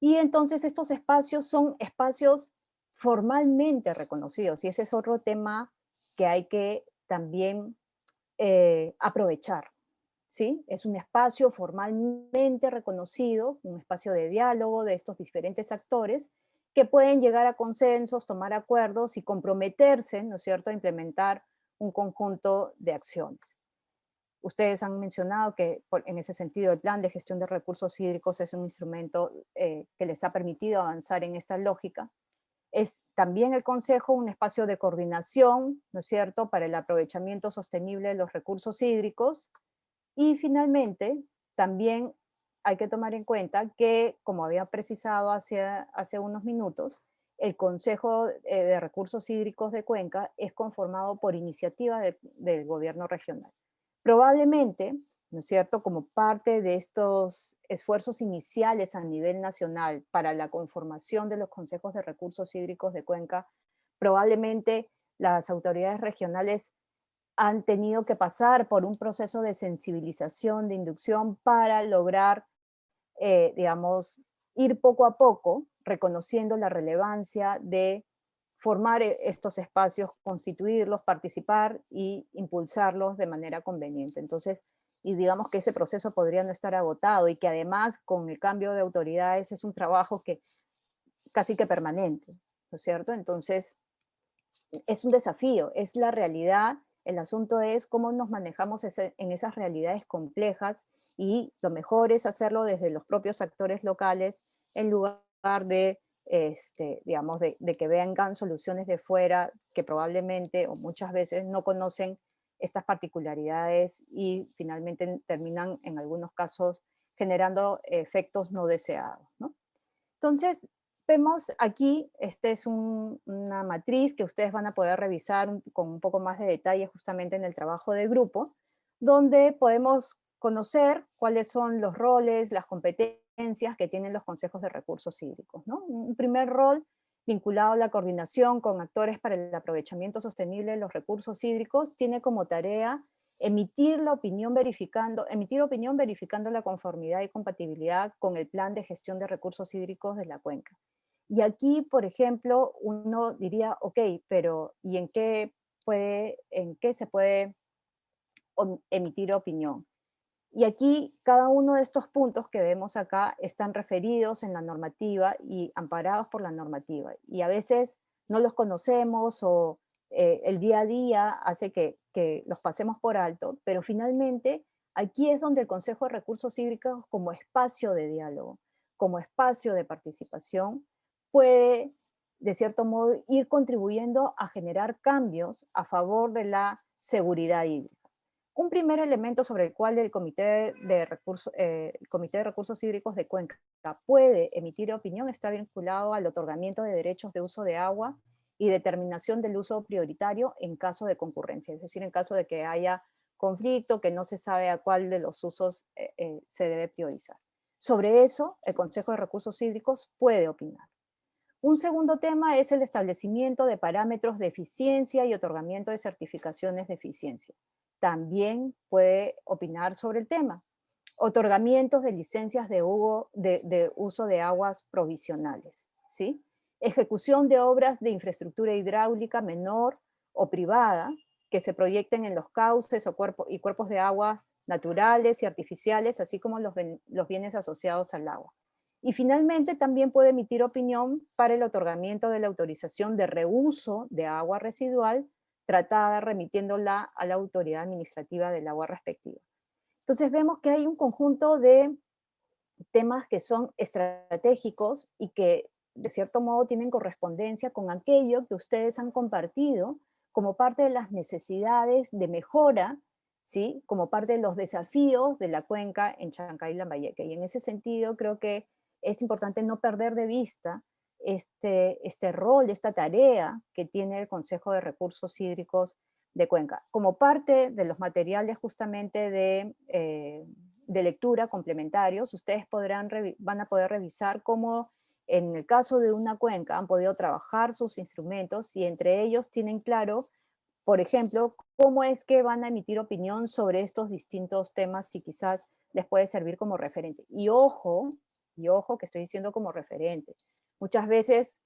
y entonces estos espacios son espacios formalmente reconocidos y ese es otro tema que hay que también aprovechar, ¿sí? Es un espacio formalmente reconocido, un espacio de diálogo de estos diferentes actores que pueden llegar a consensos, tomar acuerdos y comprometerse, ¿no es cierto?, a implementar un conjunto de acciones. Ustedes han mencionado que en ese sentido el Plan de Gestión de Recursos Hídricos es un instrumento que les ha permitido avanzar en esta lógica. Es también el Consejo un espacio de coordinación, ¿no es cierto?, para el aprovechamiento sostenible de los recursos hídricos. Y finalmente, también hay que tomar en cuenta que, como había precisado hace unos minutos, el Consejo de Recursos Hídricos de Cuenca es conformado por iniciativa del gobierno regional. Probablemente, ¿no es cierto?, como parte de estos esfuerzos iniciales a nivel nacional para la conformación de los consejos de recursos hídricos de Cuenca, probablemente las autoridades regionales han tenido que pasar por un proceso de sensibilización, de inducción, para lograr, digamos, ir poco a poco reconociendo la relevancia de formar estos espacios, constituirlos, participar y impulsarlos de manera conveniente. Entonces, y digamos que ese proceso podría no estar agotado y que además con el cambio de autoridades es un trabajo que casi que permanente, ¿no es cierto? Entonces, es un desafío, es la realidad. El asunto es cómo nos manejamos en esas realidades complejas y lo mejor es hacerlo desde los propios actores locales en lugar de, digamos, de que vengan soluciones de fuera que probablemente o muchas veces no conocen estas particularidades y finalmente terminan en algunos casos generando efectos no deseados, ¿no? Entonces, vemos aquí, este es una matriz que ustedes van a poder revisar con un poco más de detalle justamente en el trabajo de grupo, donde podemos conocer cuáles son los roles, las competencias que tienen los consejos de recursos hídricos, ¿no? Un primer rol vinculado a la coordinación con actores para el aprovechamiento sostenible de los recursos hídricos tiene como tarea emitir opinión verificando la conformidad y compatibilidad con el plan de gestión de recursos hídricos de la cuenca. Y aquí, por ejemplo, uno diría, ok, pero ¿y en qué se puede emitir opinión? Y aquí cada uno de estos puntos que vemos acá están referidos en la normativa y amparados por la normativa. Y a veces no los conocemos o el día a día hace que los pasemos por alto, pero finalmente aquí es donde el Consejo de Recursos Hídricos como espacio de diálogo, como espacio de participación, puede de cierto modo ir contribuyendo a generar cambios a favor de la seguridad hídrica. Un primer elemento sobre el cual el Comité de Recursos Hídricos de Cuenca puede emitir opinión está vinculado al otorgamiento de derechos de uso de agua y determinación del uso prioritario en caso de concurrencia, es decir, en caso de que haya conflicto, que no se sabe a cuál de los usos se debe priorizar. Sobre eso, el Consejo de Recursos Hídricos puede opinar. Un segundo tema es el establecimiento de parámetros de eficiencia y otorgamiento de certificaciones de eficiencia. También puede opinar sobre el tema. Otorgamientos de licencias de uso de aguas provisionales, ¿sí? Ejecución de obras de infraestructura hidráulica menor o privada que se proyecten en los cauces y cuerpos de agua naturales y artificiales, así como los bienes asociados al agua. Y finalmente también puede emitir opinión para el otorgamiento de la autorización de reuso de agua residual tratada remitiéndola a la autoridad administrativa del agua respectiva. Entonces vemos que hay un conjunto de temas que son estratégicos y que de cierto modo tienen correspondencia con aquello que ustedes han compartido como parte de las necesidades de mejora, ¿sí? Como parte de los desafíos de la cuenca en Chancay y Lambayeque. Y en ese sentido creo que es importante no perder de vista este rol, esta tarea que tiene el Consejo de Recursos Hídricos de Cuenca. Como parte de los materiales justamente de lectura complementarios, ustedes van a poder revisar cómo en el caso de una cuenca han podido trabajar sus instrumentos y entre ellos tienen claro, por ejemplo, cómo es que van a emitir opinión sobre estos distintos temas y quizás les puede servir como referente. Y ojo que estoy diciendo como referente. Muchas veces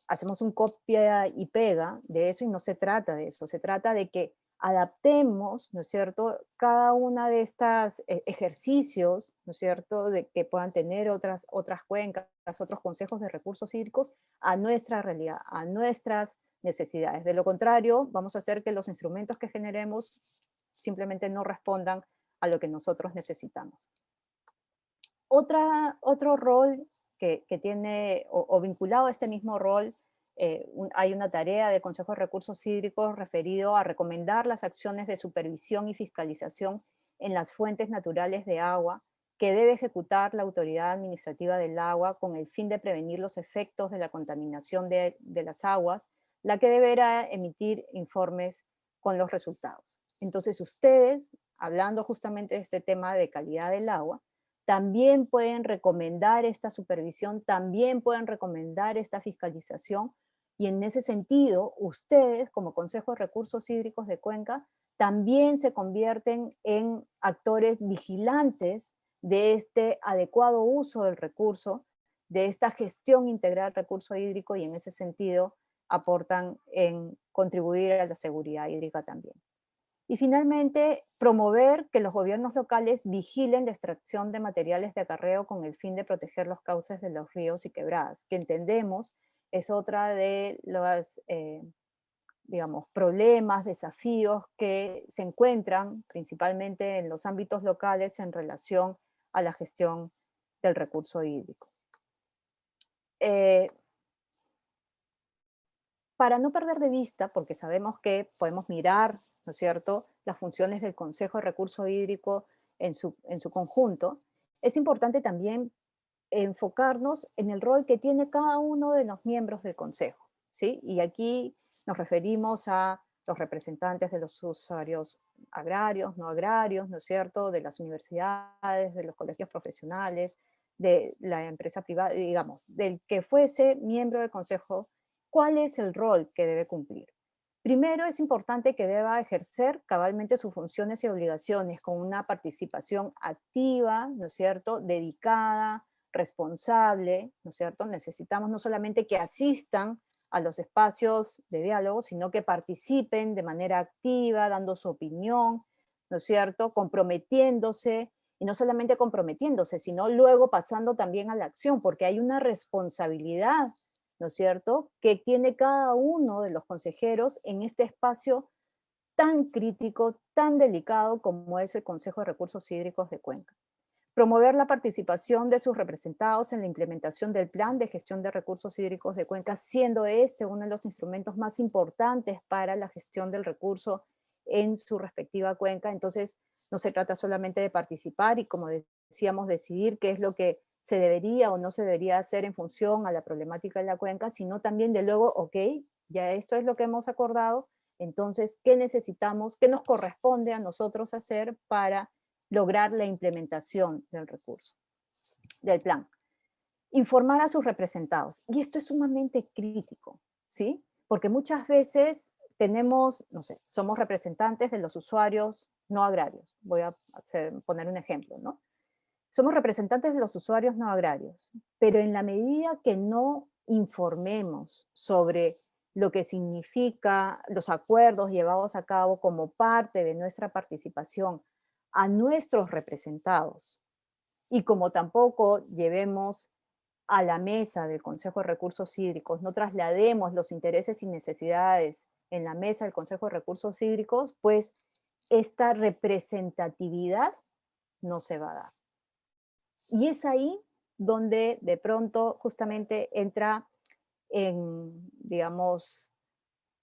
hacemos un copia y pega de eso y no se trata de eso, se trata de que adaptemos, ¿no es cierto?, cada una de estas ejercicios, ¿no es cierto?, de que puedan tener otras cuencas, otros consejos de recursos hídricos a nuestra realidad, a nuestras necesidades. De lo contrario, vamos a hacer que los instrumentos que generemos simplemente no respondan a lo que nosotros necesitamos. Otro rol que tiene, o vinculado a este mismo rol, hay una tarea del Consejo de Recursos Hídricos referido a recomendar las acciones de supervisión y fiscalización en las fuentes naturales de agua que debe ejecutar la Autoridad Administrativa del Agua con el fin de prevenir los efectos de la contaminación de las aguas, la que deberá emitir informes con los resultados. Entonces ustedes, hablando justamente de este tema de calidad del agua, también pueden recomendar esta supervisión, también pueden recomendar esta fiscalización, y en ese sentido, ustedes, como Consejo de Recursos Hídricos de Cuenca, también se convierten en actores vigilantes de este adecuado uso del recurso, de esta gestión integral del recurso hídrico, y en ese sentido aportan en contribuir a la seguridad hídrica también. Y finalmente, promover que los gobiernos locales vigilen la extracción de materiales de acarreo con el fin de proteger los cauces de los ríos y quebradas, que entendemos es otra de los, digamos, problemas, desafíos que se encuentran principalmente en los ámbitos locales en relación a la gestión del recurso hídrico. Para no perder de vista, porque sabemos que podemos mirar, ¿no es cierto?, las funciones del Consejo de Recurso Hídrico en su conjunto, es importante también enfocarnos en el rol que tiene cada uno de los miembros del Consejo, ¿sí? Y aquí nos referimos a los representantes de los usuarios agrarios, no agrarios, ¿no es cierto?, de las universidades, de los colegios profesionales, de la empresa privada, digamos, del que fuese miembro del Consejo. ¿Cuál es el rol que debe cumplir? Primero, es importante que deba ejercer cabalmente sus funciones y obligaciones con una participación activa, ¿no es cierto?, dedicada, responsable, ¿no es cierto? Necesitamos no solamente que asistan a los espacios de diálogo, sino que participen de manera activa, dando su opinión, ¿no es cierto?, comprometiéndose, y no solamente comprometiéndose, sino luego pasando también a la acción, porque hay una responsabilidad, ¿no es cierto?, que tiene cada uno de los consejeros en este espacio tan crítico, tan delicado como es el Consejo de Recursos Hídricos de Cuenca. Promover la participación de sus representados en la implementación del Plan de Gestión de Recursos Hídricos de Cuenca, siendo este uno de los instrumentos más importantes para la gestión del recurso en su respectiva cuenca. Entonces, no se trata solamente de participar y, como decíamos, decidir qué es lo que se debería o no se debería hacer en función a la problemática de la cuenca, sino también de luego, ok, ya esto es lo que hemos acordado, entonces, ¿qué necesitamos? ¿Qué nos corresponde a nosotros hacer para lograr la implementación del recurso, del plan? Informar a sus representados. Y esto es sumamente crítico, ¿sí? Porque muchas veces tenemos, no sé, somos representantes de los usuarios no agrarios. Voy a poner un ejemplo, ¿no? Somos representantes de los usuarios no agrarios, pero en la medida que no informemos sobre lo que significa los acuerdos llevados a cabo como parte de nuestra participación a nuestros representados, y como tampoco llevemos a la mesa del Consejo de Recursos Hídricos, no traslademos los intereses y necesidades en la mesa del Consejo de Recursos Hídricos, pues esta representatividad no se va a dar. Y es ahí donde de pronto justamente entra en, digamos,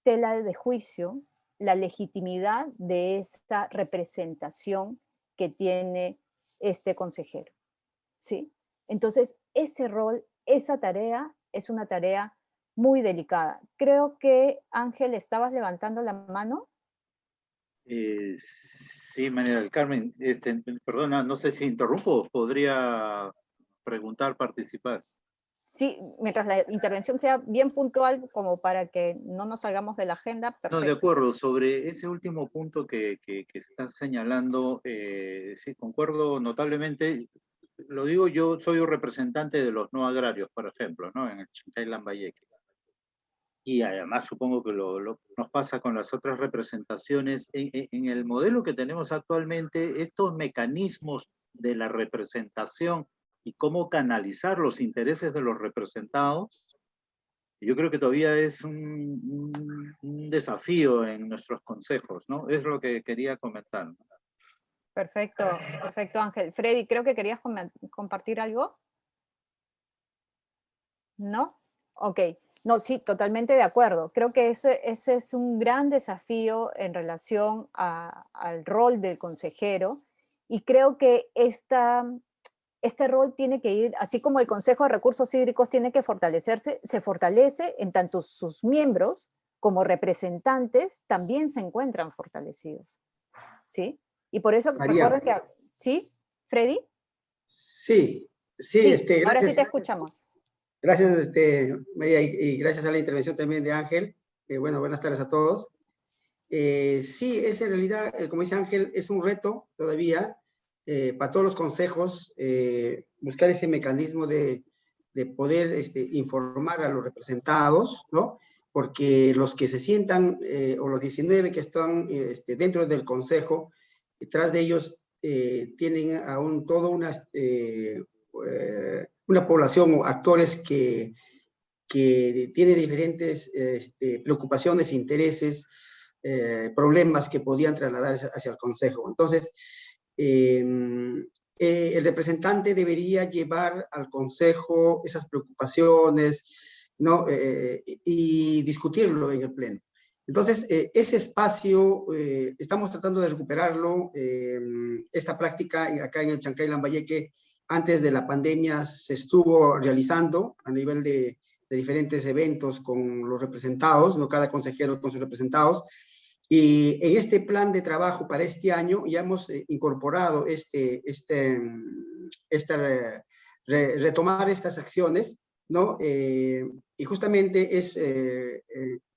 tela de juicio la legitimidad de esta representación que tiene este consejero, ¿sí? Entonces, ese rol, esa tarea, es una tarea muy delicada. Creo que, Ángel, estabas levantando la mano. Sí, María del Carmen, perdona, no sé si interrumpo, podría preguntar, participar. Sí, mientras la intervención sea bien puntual, como para que no nos salgamos de la agenda, No, de perfecto. acuerdo, sobre ese último punto que estás señalando, sí, concuerdo notablemente. Lo digo, yo soy un representante de los no agrarios, por ejemplo, ¿no? En el Chancay Lambayeque. Y además supongo que nos pasa con las otras representaciones. En el modelo que tenemos actualmente, estos mecanismos de la representación y cómo canalizar los intereses de los representados, yo creo que todavía es un desafío en nuestros consejos, ¿no? Es lo que quería comentar, ¿no? Perfecto, perfecto, Ángel. Freddy, creo que querías compartir algo. ¿No? Ok. No, sí, totalmente de acuerdo. Creo que ese es un gran desafío en relación al rol del consejero, y creo que este rol tiene que ir, así como el Consejo de Recursos Hídricos tiene que fortalecerse, se fortalece en tanto sus miembros como representantes también se encuentran fortalecidos, ¿sí? Y por eso María. recuerden que, ¿sí? ¿Freddy? Sí, sí, Sí, ahora sí gracias. te escuchamos. Gracias, María, y gracias a la intervención también de Ángel. Bueno, buenas tardes a todos. Sí, es en realidad, como dice Ángel, es un reto todavía para todos los consejos buscar ese mecanismo de poder informar a los representados, ¿no? Porque los que se sientan, o los 19 que están dentro del consejo, detrás de ellos tienen aún toda una población o actores que tiene diferentes preocupaciones, intereses, problemas que podían trasladar hacia el Consejo. Entonces, el representante debería llevar al Consejo esas preocupaciones, ¿no? Y discutirlo en el Pleno. Entonces, ese espacio estamos tratando de recuperarlo. Esta práctica acá en el Chancay Lambayeque, antes de la pandemia, se estuvo realizando a nivel de diferentes eventos con los representados, ¿no? Cada consejero con sus representados. Y en este plan de trabajo para este año ya hemos incorporado retomar estas acciones, ¿no? Y justamente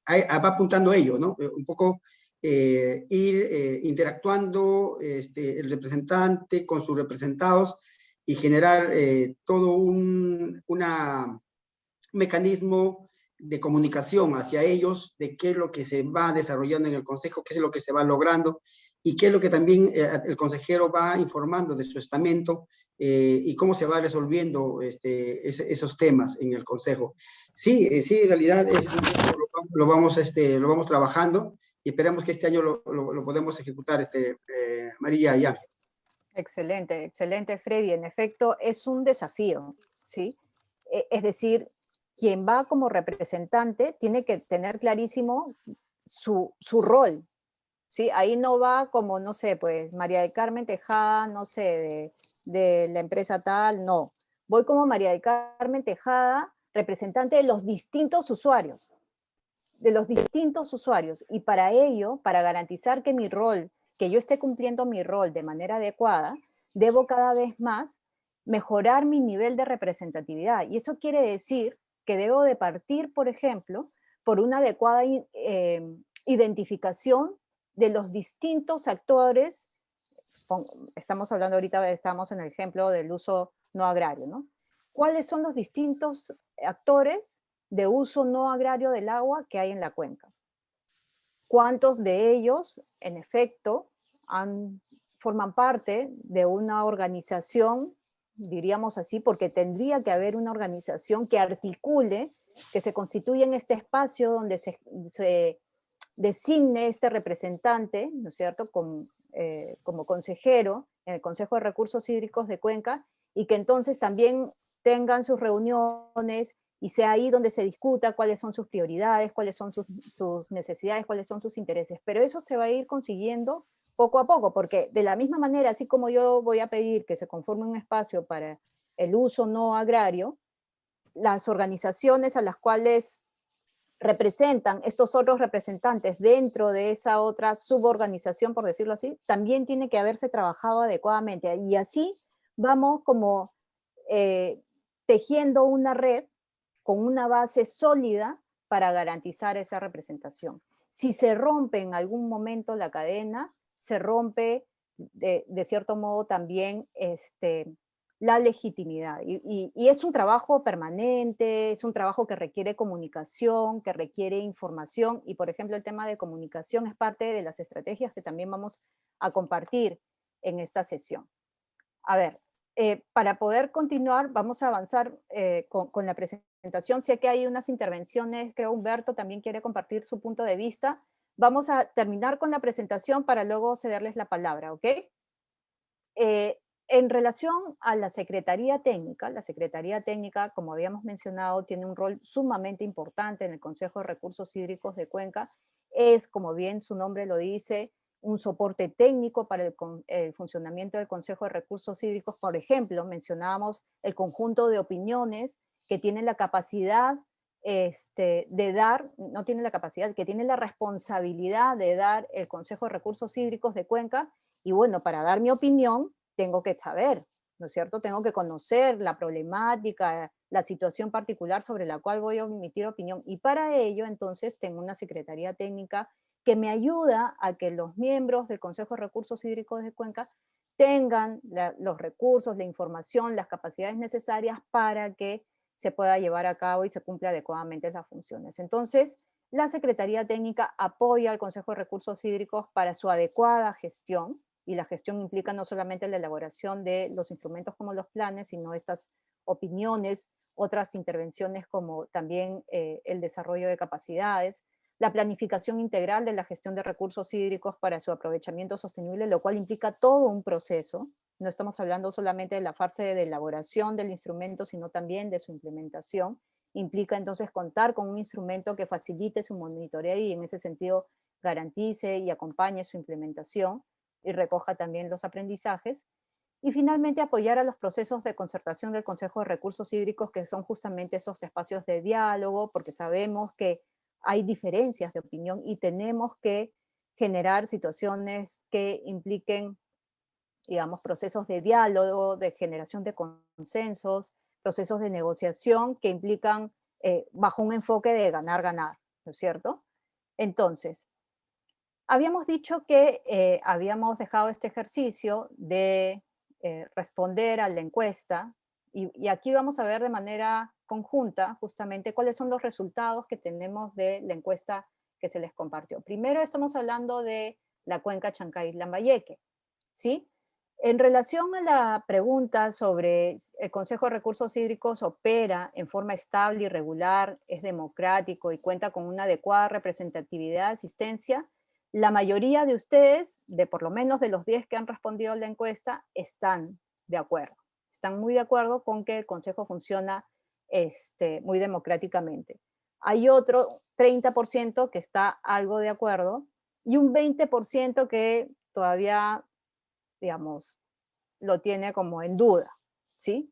va apuntando a ello, ¿no? Un poco ir interactuando el representante con sus representados y generar todo un mecanismo de comunicación hacia ellos, de qué es lo que se va desarrollando en el consejo, qué es lo que se va logrando y qué es lo que también el consejero va informando de su estamento y cómo se va resolviendo esos temas en el consejo. Sí, sí, en realidad lo vamos trabajando y esperamos que este año lo podemos ejecutar, María y Ángel. Excelente, excelente, Freddy. En efecto, es un desafío, ¿sí? Es decir, quien va como representante tiene que tener clarísimo su rol, ¿sí? Ahí no va como, no sé, pues María del Carmen Tejada, no sé, de la empresa tal, no. Voy como María del Carmen Tejada, representante de los distintos usuarios, y para ello, para garantizar que que yo esté cumpliendo mi rol de manera adecuada, debo cada vez más mejorar mi nivel de representatividad. Y eso quiere decir que debo de partir, por ejemplo, por una adecuada identificación de los distintos actores. Estamos hablando ahorita, estamos en el ejemplo del uso no agrario, ¿no? ¿Cuáles son los distintos actores de uso no agrario del agua que hay en la cuenca? ¿Cuántos de ellos, en efecto, forman parte de una organización, diríamos así, porque tendría que haber una organización que articule, que se constituya en este espacio donde se designe este representante, ¿no es cierto?, como consejero en el Consejo de Recursos Hídricos de Cuenca, y que entonces también tengan sus reuniones y sea ahí donde se discuta cuáles son sus prioridades, cuáles son sus necesidades, cuáles son sus intereses. Pero eso se va a ir consiguiendo poco a poco, porque de la misma manera, así como yo voy a pedir que se conforme un espacio para el uso no agrario, las organizaciones a las cuales representan estos otros representantes dentro de esa otra suborganización, por decirlo así, también tiene que haberse trabajado adecuadamente. Y así vamos como tejiendo una red con una base sólida para garantizar esa representación. Si se rompe en algún momento la cadena, se rompe de cierto modo también la legitimidad. Y es un trabajo permanente, es un trabajo que requiere comunicación, que requiere información, y por ejemplo el tema de comunicación es parte de las estrategias que también vamos a compartir en esta sesión. A ver, para poder continuar, vamos a avanzar con la presentación. Sé que hay unas intervenciones, creo Humberto también quiere compartir su punto de vista. Vamos a terminar con la presentación para luego cederles la palabra, ¿ok? En relación a la Secretaría Técnica, como habíamos mencionado, tiene un rol sumamente importante en el Consejo de Recursos Hídricos de Cuenca. Es, como bien su nombre lo dice, un soporte técnico para el funcionamiento del Consejo de Recursos Hídricos. Por ejemplo, mencionábamos el conjunto de opiniones que tienen la capacidad de dar, no tiene la capacidad, que tiene la responsabilidad de dar el Consejo de Recursos Hídricos de Cuenca, y bueno, para dar mi opinión tengo que saber, ¿no es cierto? Tengo que conocer la problemática, la situación particular sobre la cual voy a emitir opinión, y para ello entonces tengo una Secretaría Técnica que me ayuda a que los miembros del Consejo de Recursos Hídricos de Cuenca tengan los recursos, la información, las capacidades necesarias para que se pueda llevar a cabo y se cumpla adecuadamente las funciones. Entonces, la Secretaría Técnica apoya al Consejo de Recursos Hídricos para su adecuada gestión, y la gestión implica no solamente la elaboración de los instrumentos como los planes, sino estas opiniones, otras intervenciones como también el desarrollo de capacidades, la planificación integral de la gestión de recursos hídricos para su aprovechamiento sostenible, lo cual implica todo un proceso. No estamos hablando solamente de la fase de elaboración del instrumento, sino también de su implementación. Implica entonces contar con un instrumento que facilite su monitoreo y en ese sentido garantice y acompañe su implementación y recoja también los aprendizajes. Y finalmente apoyar a los procesos de concertación del Consejo de Recursos Hídricos, que son justamente esos espacios de diálogo, porque sabemos que hay diferencias de opinión y tenemos que generar situaciones que impliquen, digamos, procesos de diálogo, de generación de consensos, procesos de negociación que implican bajo un enfoque de ganar-ganar, ¿no es cierto? Entonces, habíamos dicho que habíamos dejado este ejercicio de responder a la encuesta, y aquí vamos a ver de manera conjunta justamente cuáles son los resultados que tenemos de la encuesta que se les compartió. Primero estamos hablando de la cuenca Chancay-Lambayeque, ¿sí? En relación a la pregunta sobre el Consejo de Recursos Hídricos opera en forma estable y regular, es democrático y cuenta con una adecuada representatividad, asistencia, la mayoría de ustedes, de por lo menos de los 10 que han respondido a la encuesta, están de acuerdo. Están muy de acuerdo con que el Consejo funciona muy democráticamente. Hay otro 30% que está algo de acuerdo y un 20% que todavía, digamos, lo tiene como en duda, ¿sí?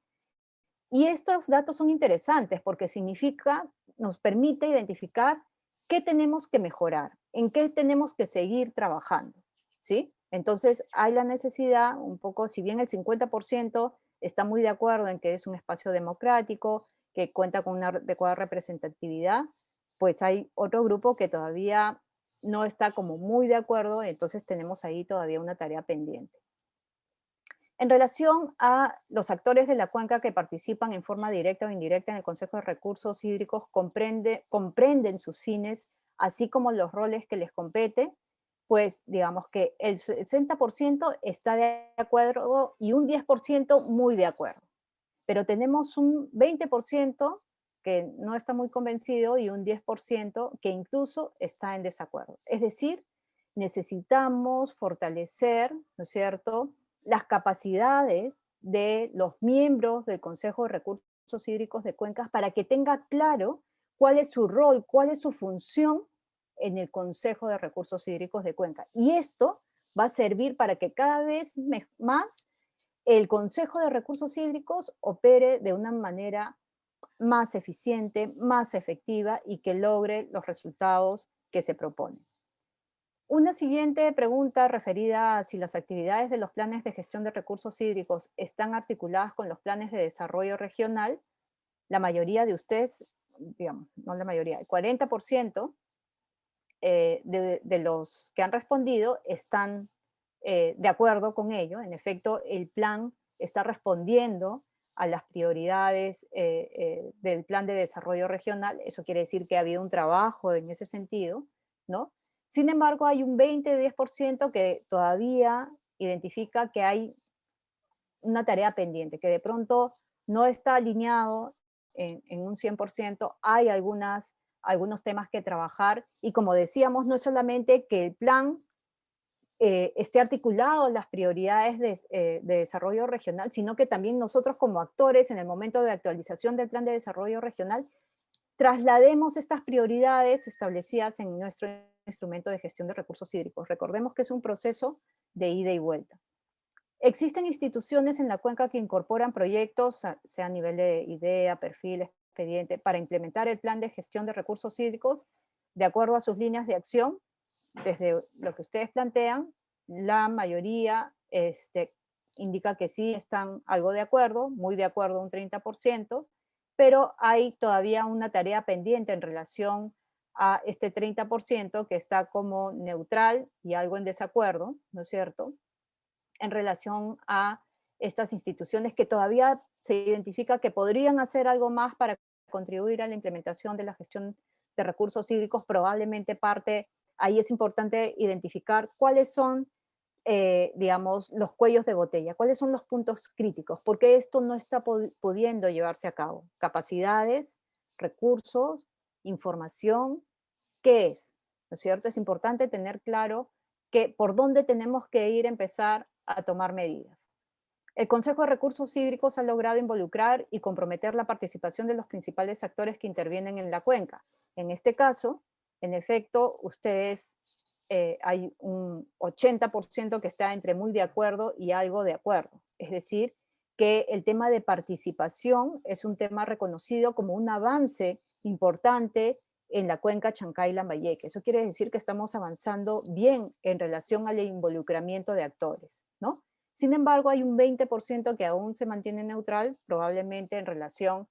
Y estos datos son interesantes porque significa, nos permite identificar qué tenemos que mejorar, en qué tenemos que seguir trabajando, ¿sí? Entonces hay la necesidad, un poco, si bien el 50% está muy de acuerdo en que es un espacio democrático, que cuenta con una adecuada representatividad, pues hay otro grupo que todavía no está como muy de acuerdo, entonces tenemos ahí todavía una tarea pendiente. En relación a los actores de la cuenca que participan en forma directa o indirecta en el Consejo de Recursos Hídricos, comprenden sus fines, así como los roles que les compete, pues digamos que el 60% está de acuerdo y un 10% muy de acuerdo. Pero tenemos un 20% que no está muy convencido y un 10% que incluso está en desacuerdo. Es decir, necesitamos fortalecer, ¿no es cierto?, las capacidades de los miembros del Consejo de Recursos Hídricos de Cuencas para que tenga claro cuál es su rol, cuál es su función en el Consejo de Recursos Hídricos de Cuenca. Y esto va a servir para que cada vez más el Consejo de Recursos Hídricos opere de una manera más eficiente, más efectiva y que logre los resultados que se proponen. Una siguiente pregunta referida a si las actividades de los planes de gestión de recursos hídricos están articuladas con los planes de desarrollo regional. La mayoría de ustedes, digamos, no la mayoría, el 40% de los que han respondido están de acuerdo con ello. En efecto, el plan está respondiendo a las prioridades del plan de desarrollo regional. Eso quiere decir que ha habido un trabajo en ese sentido, ¿no? Sin embargo, hay un 20-10% que todavía identifica que hay una tarea pendiente, que de pronto no está alineado en un 100%, hay algunos temas que trabajar, y como decíamos, no es solamente que el plan esté articulado a las prioridades de desarrollo regional, sino que también nosotros como actores en el momento de actualización del plan de desarrollo regional traslademos estas prioridades establecidas en nuestro instrumento de gestión de recursos hídricos. Recordemos que es un proceso de ida y vuelta. Existen instituciones en la cuenca que incorporan proyectos, sea a nivel de idea, perfil, expediente, para implementar el plan de gestión de recursos hídricos de acuerdo a sus líneas de acción. Desde lo que ustedes plantean, la mayoría indica que sí están algo de acuerdo, muy de acuerdo un 30%, pero hay todavía una tarea pendiente en relación a este 30% que está como neutral y algo en desacuerdo, ¿no es cierto?, en relación a estas instituciones que todavía se identifica que podrían hacer algo más para contribuir a la implementación de la gestión de recursos hídricos. Probablemente parte, ahí es importante identificar cuáles son, digamos, los cuellos de botella, cuáles son los puntos críticos, porque esto no está pudiendo llevarse a cabo. Capacidades, recursos, información, ¿qué es? ¿No es cierto? Es importante tener claro que por dónde tenemos que ir a empezar a tomar medidas. El Consejo de Recursos Hídricos ha logrado involucrar y comprometer la participación de los principales actores que intervienen en la cuenca. En este caso, en efecto, hay un 80% que está entre muy de acuerdo y algo de acuerdo. Es decir, que el tema de participación es un tema reconocido como un avance importante en la cuenca Chancay-Lambayeque. Eso quiere decir que estamos avanzando bien en relación al involucramiento de actores, ¿no? Sin embargo, hay un 20% que aún se mantiene neutral, probablemente en relación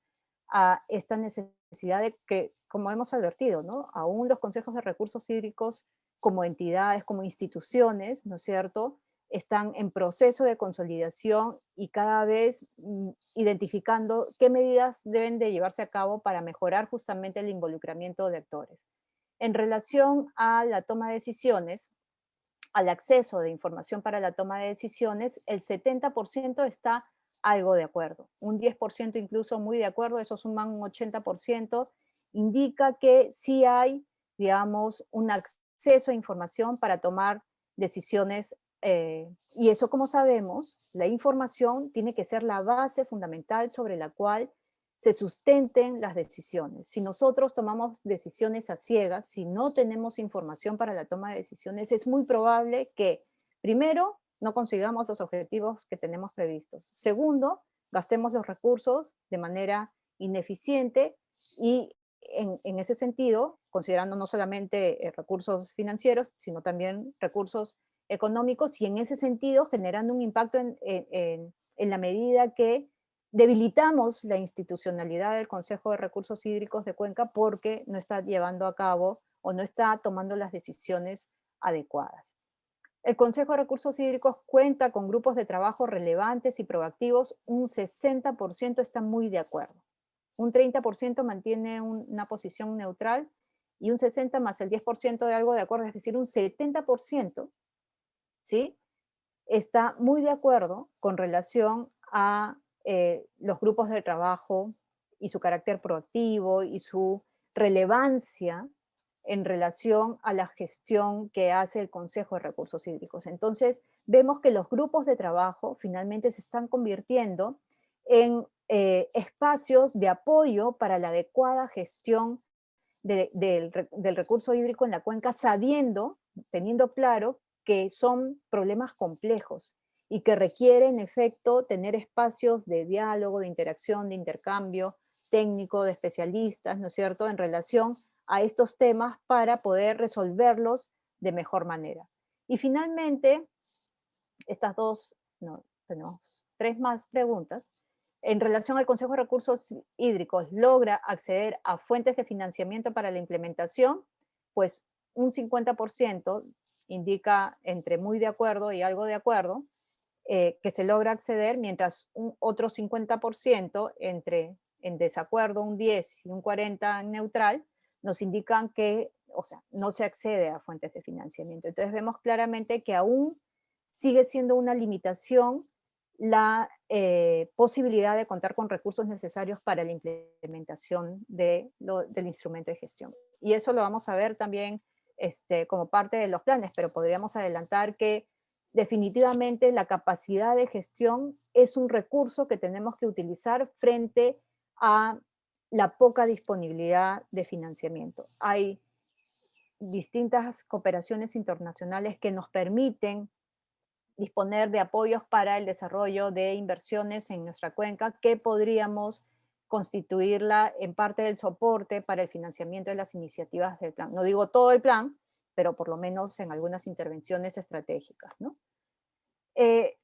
a esta necesidad de que, como hemos advertido, ¿no?, aún los consejos de recursos hídricos como entidades, como instituciones, ¿no es cierto?, están en proceso de consolidación y cada vez identificando qué medidas deben de llevarse a cabo para mejorar justamente el involucramiento de actores. En relación a la toma de decisiones, al acceso de información para la toma de decisiones, el 70% está algo de acuerdo, un 10% incluso muy de acuerdo, eso suma un 80%, indica que sí hay, digamos, un acceso a información para tomar decisiones, y eso, como sabemos, la información tiene que ser la base fundamental sobre la cual se sustenten las decisiones. Si nosotros tomamos decisiones a ciegas, si no tenemos información para la toma de decisiones, es muy probable que, primero, no consigamos los objetivos que tenemos previstos. Segundo, gastemos los recursos de manera ineficiente y en ese sentido, considerando no solamente recursos financieros, sino también recursos económicos, y en ese sentido generando un impacto en la medida que debilitamos la institucionalidad del Consejo de Recursos Hídricos de Cuenca porque no está llevando a cabo o no está tomando las decisiones adecuadas. El Consejo de Recursos Hídricos cuenta con grupos de trabajo relevantes y proactivos, un 60% está muy de acuerdo, un 30% mantiene una posición neutral y un 60% más el 10% de algo de acuerdo, es decir, un 70%, ¿sí?, está muy de acuerdo con relación a los grupos de trabajo y su carácter proactivo y su relevancia en relación a la gestión que hace el Consejo de Recursos Hídricos. Entonces, vemos que los grupos de trabajo finalmente se están convirtiendo en espacios de apoyo para la adecuada gestión del recurso hídrico en la cuenca, teniendo claro que son problemas complejos y que requieren, en efecto, tener espacios de diálogo, de interacción, de intercambio técnico, de especialistas, ¿no es cierto?, en relación a estos temas para poder resolverlos de mejor manera. Y finalmente, tenemos 3 más preguntas. En relación al Consejo de Recursos Hídricos, ¿logra acceder a fuentes de financiamiento para la implementación? Pues un 50% indica entre muy de acuerdo y algo de acuerdo, que se logra acceder, mientras otro 50% en desacuerdo, un 10 y un 40 en neutral, nos indican que, o sea, no se accede a fuentes de financiamiento. Entonces vemos claramente que aún sigue siendo una limitación la posibilidad de contar con recursos necesarios para la implementación del instrumento de gestión. Y eso lo vamos a ver también como parte de los planes, pero podríamos adelantar que definitivamente la capacidad de gestión es un recurso que tenemos que utilizar frente a la poca disponibilidad de financiamiento. Hay distintas cooperaciones internacionales que nos permiten disponer de apoyos para el desarrollo de inversiones en nuestra cuenca, que podríamos constituirla en parte del soporte para el financiamiento de las iniciativas del plan. No digo todo el plan, pero por lo menos en algunas intervenciones estratégicas, ¿no?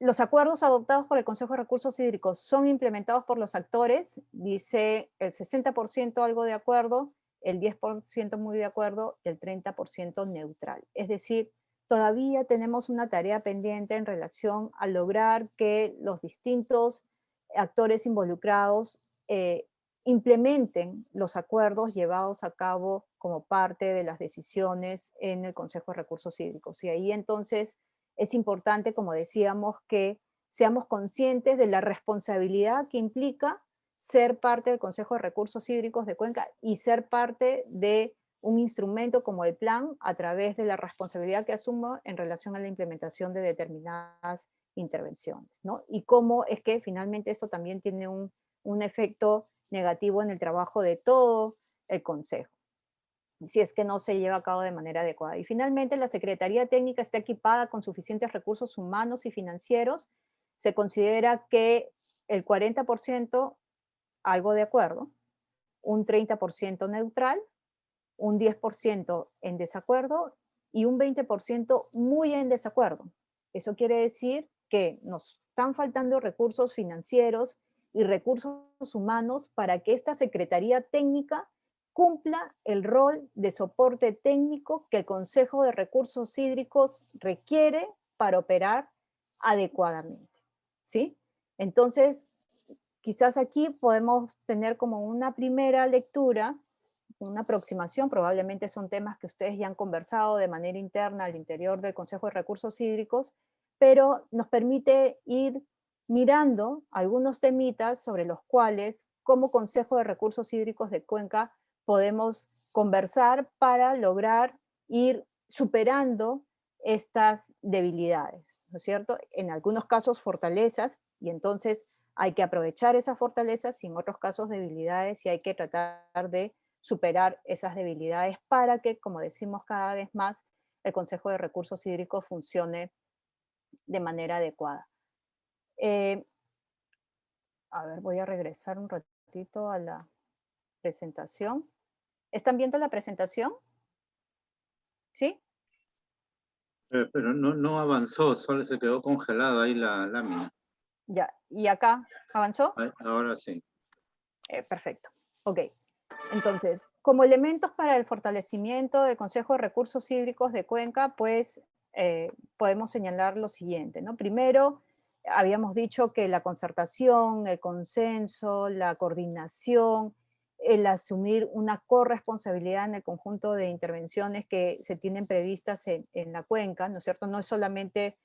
Los acuerdos adoptados por el Consejo de Recursos Hídricos son implementados por los actores, dice el 60% algo de acuerdo, el 10% muy de acuerdo y el 30% neutral. Es decir, todavía tenemos una tarea pendiente en relación a lograr que los distintos actores involucrados implementen los acuerdos llevados a cabo como parte de las decisiones en el Consejo de Recursos Hídricos. Y ahí entonces es importante, como decíamos, que seamos conscientes de la responsabilidad que implica ser parte del Consejo de Recursos Hídricos de Cuenca y ser parte de un instrumento como el plan a través de la responsabilidad que asumo en relación a la implementación de determinadas intervenciones, ¿no? Y cómo es que finalmente esto también tiene un efecto negativo en el trabajo de todo el Consejo, si es que no se lleva a cabo de manera adecuada. Y finalmente, la Secretaría Técnica está equipada con suficientes recursos humanos y financieros. Se considera que el 40% algo de acuerdo, un 30% neutral, un 10% en desacuerdo y un 20% muy en desacuerdo. Eso quiere decir que nos están faltando recursos financieros y recursos humanos para que esta Secretaría Técnica cumpla el rol de soporte técnico que el Consejo de Recursos Hídricos requiere para operar adecuadamente, ¿sí? Entonces, quizás aquí podemos tener como una primera lectura, una aproximación, probablemente son temas que ustedes ya han conversado de manera interna al interior del Consejo de Recursos Hídricos, pero nos permite ir mirando algunos temitas sobre los cuales, como Consejo de Recursos Hídricos de Cuenca, podemos conversar para lograr ir superando estas debilidades, ¿no es cierto? En algunos casos fortalezas, y entonces hay que aprovechar esas fortalezas, y en otros casos debilidades, y hay que tratar de superar esas debilidades para que, como decimos cada vez más, el Consejo de Recursos Hídricos funcione de manera adecuada. A ver, voy a regresar un ratito a la presentación. ¿Están viendo la presentación? ¿Sí? Pero no avanzó, solo se quedó congelada ahí la lámina. Ya. ¿Y acá avanzó? Ahora sí. Perfecto. Ok. Entonces, como elementos para el fortalecimiento del Consejo de Recursos Hídricos de Cuenca, pues podemos señalar lo siguiente, ¿no? Primero, habíamos dicho que la concertación, el consenso, la coordinación, el asumir una corresponsabilidad en el conjunto de intervenciones que se tienen previstas en la cuenca, ¿no es cierto? No es solamente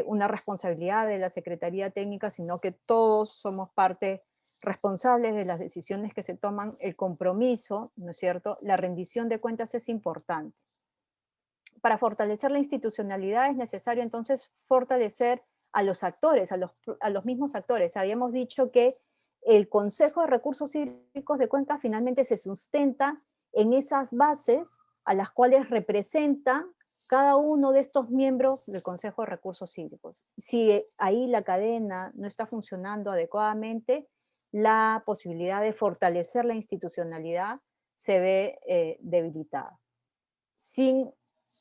una responsabilidad de la Secretaría Técnica, sino que todos somos parte responsables de las decisiones que se toman, el compromiso, ¿no es cierto? La rendición de cuentas es importante. Para fortalecer la institucionalidad es necesario entonces fortalecer a los actores, a los mismos actores. Habíamos dicho que el Consejo de Recursos Hídricos de Cuenca finalmente se sustenta en esas bases a las cuales representa cada uno de estos miembros del Consejo de Recursos Hídricos. Si ahí la cadena no está funcionando adecuadamente, la posibilidad de fortalecer la institucionalidad se ve debilitada. Sin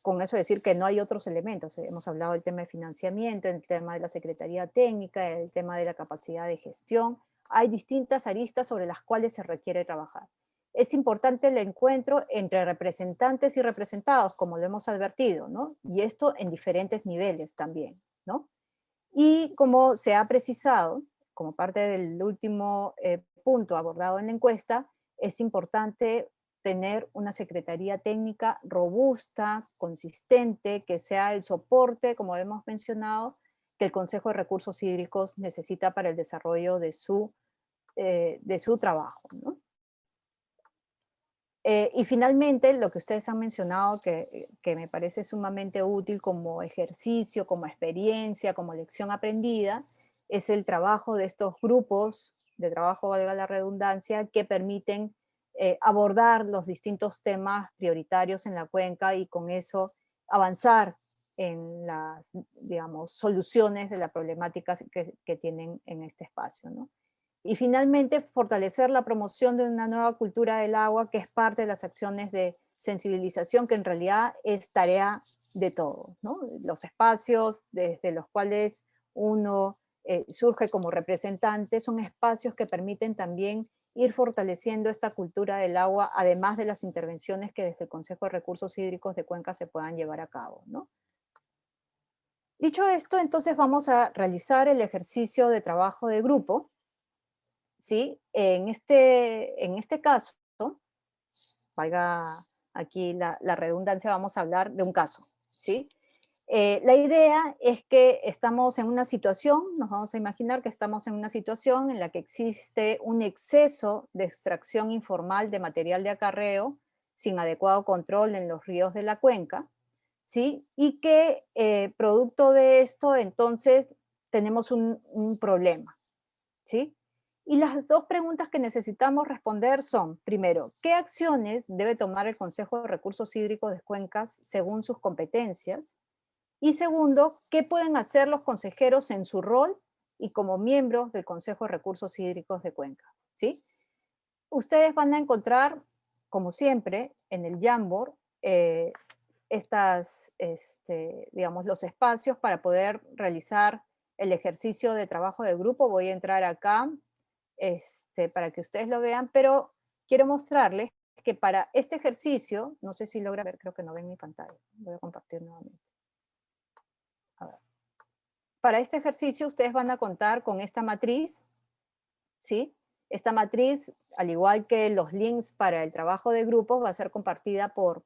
con eso decir que no hay otros elementos. Hemos hablado del tema de financiamiento, el tema de la Secretaría Técnica, el tema de la capacidad de gestión. Hay distintas aristas sobre las cuales se requiere trabajar. Es importante el encuentro entre representantes y representados, como lo hemos advertido, ¿no? Y esto en diferentes niveles también, ¿no? Y como se ha precisado, como parte del último punto abordado en la encuesta, es importante tener una secretaría técnica robusta, consistente, que sea el soporte, como hemos mencionado, que el Consejo de Recursos Hídricos necesita para el desarrollo de su trabajo, ¿no? Y finalmente, lo que ustedes han mencionado, que me parece sumamente útil como ejercicio, como experiencia, como lección aprendida, es el trabajo de estos grupos de trabajo, valga la redundancia, que permiten abordar los distintos temas prioritarios en la cuenca y con eso avanzar en las, digamos, soluciones de las problemáticas que tienen en este espacio, ¿no? Y finalmente, fortalecer la promoción de una nueva cultura del agua, que es parte de las acciones de sensibilización, que en realidad es tarea de todos, ¿no? Los espacios desde los cuales uno surge como representante son espacios que permiten también ir fortaleciendo esta cultura del agua, además de las intervenciones que desde el Consejo de Recursos Hídricos de Cuenca se puedan llevar a cabo, ¿no? Dicho esto, entonces vamos a realizar el ejercicio de trabajo de grupo, ¿sí? En este caso, valga aquí la redundancia, vamos a hablar de un caso, ¿sí? La idea es que estamos en una situación, nos vamos a imaginar que estamos en una situación en la que existe un exceso de extracción informal de material de acarreo sin adecuado control en los ríos de la cuenca, ¿sí? Y que producto de esto, entonces, tenemos un problema, ¿sí? Y las dos preguntas que necesitamos responder son, primero, ¿qué acciones debe tomar el Consejo de Recursos Hídricos de Cuencas según sus competencias? Y segundo, ¿qué pueden hacer los consejeros en su rol y como miembros del Consejo de Recursos Hídricos de Cuenca? ¿Sí? Ustedes van a encontrar, como siempre, en el Jamboard, digamos, los espacios para poder realizar el ejercicio de trabajo de grupo. Voy a entrar acá para que ustedes lo vean, pero quiero mostrarles que para este ejercicio, no sé si logra ver, creo que no ven mi pantalla, voy a compartir nuevamente. A ver. Para este ejercicio ustedes van a contar con esta matriz, ¿sí? Esta matriz, al igual que los links para el trabajo de grupos, va a ser compartida por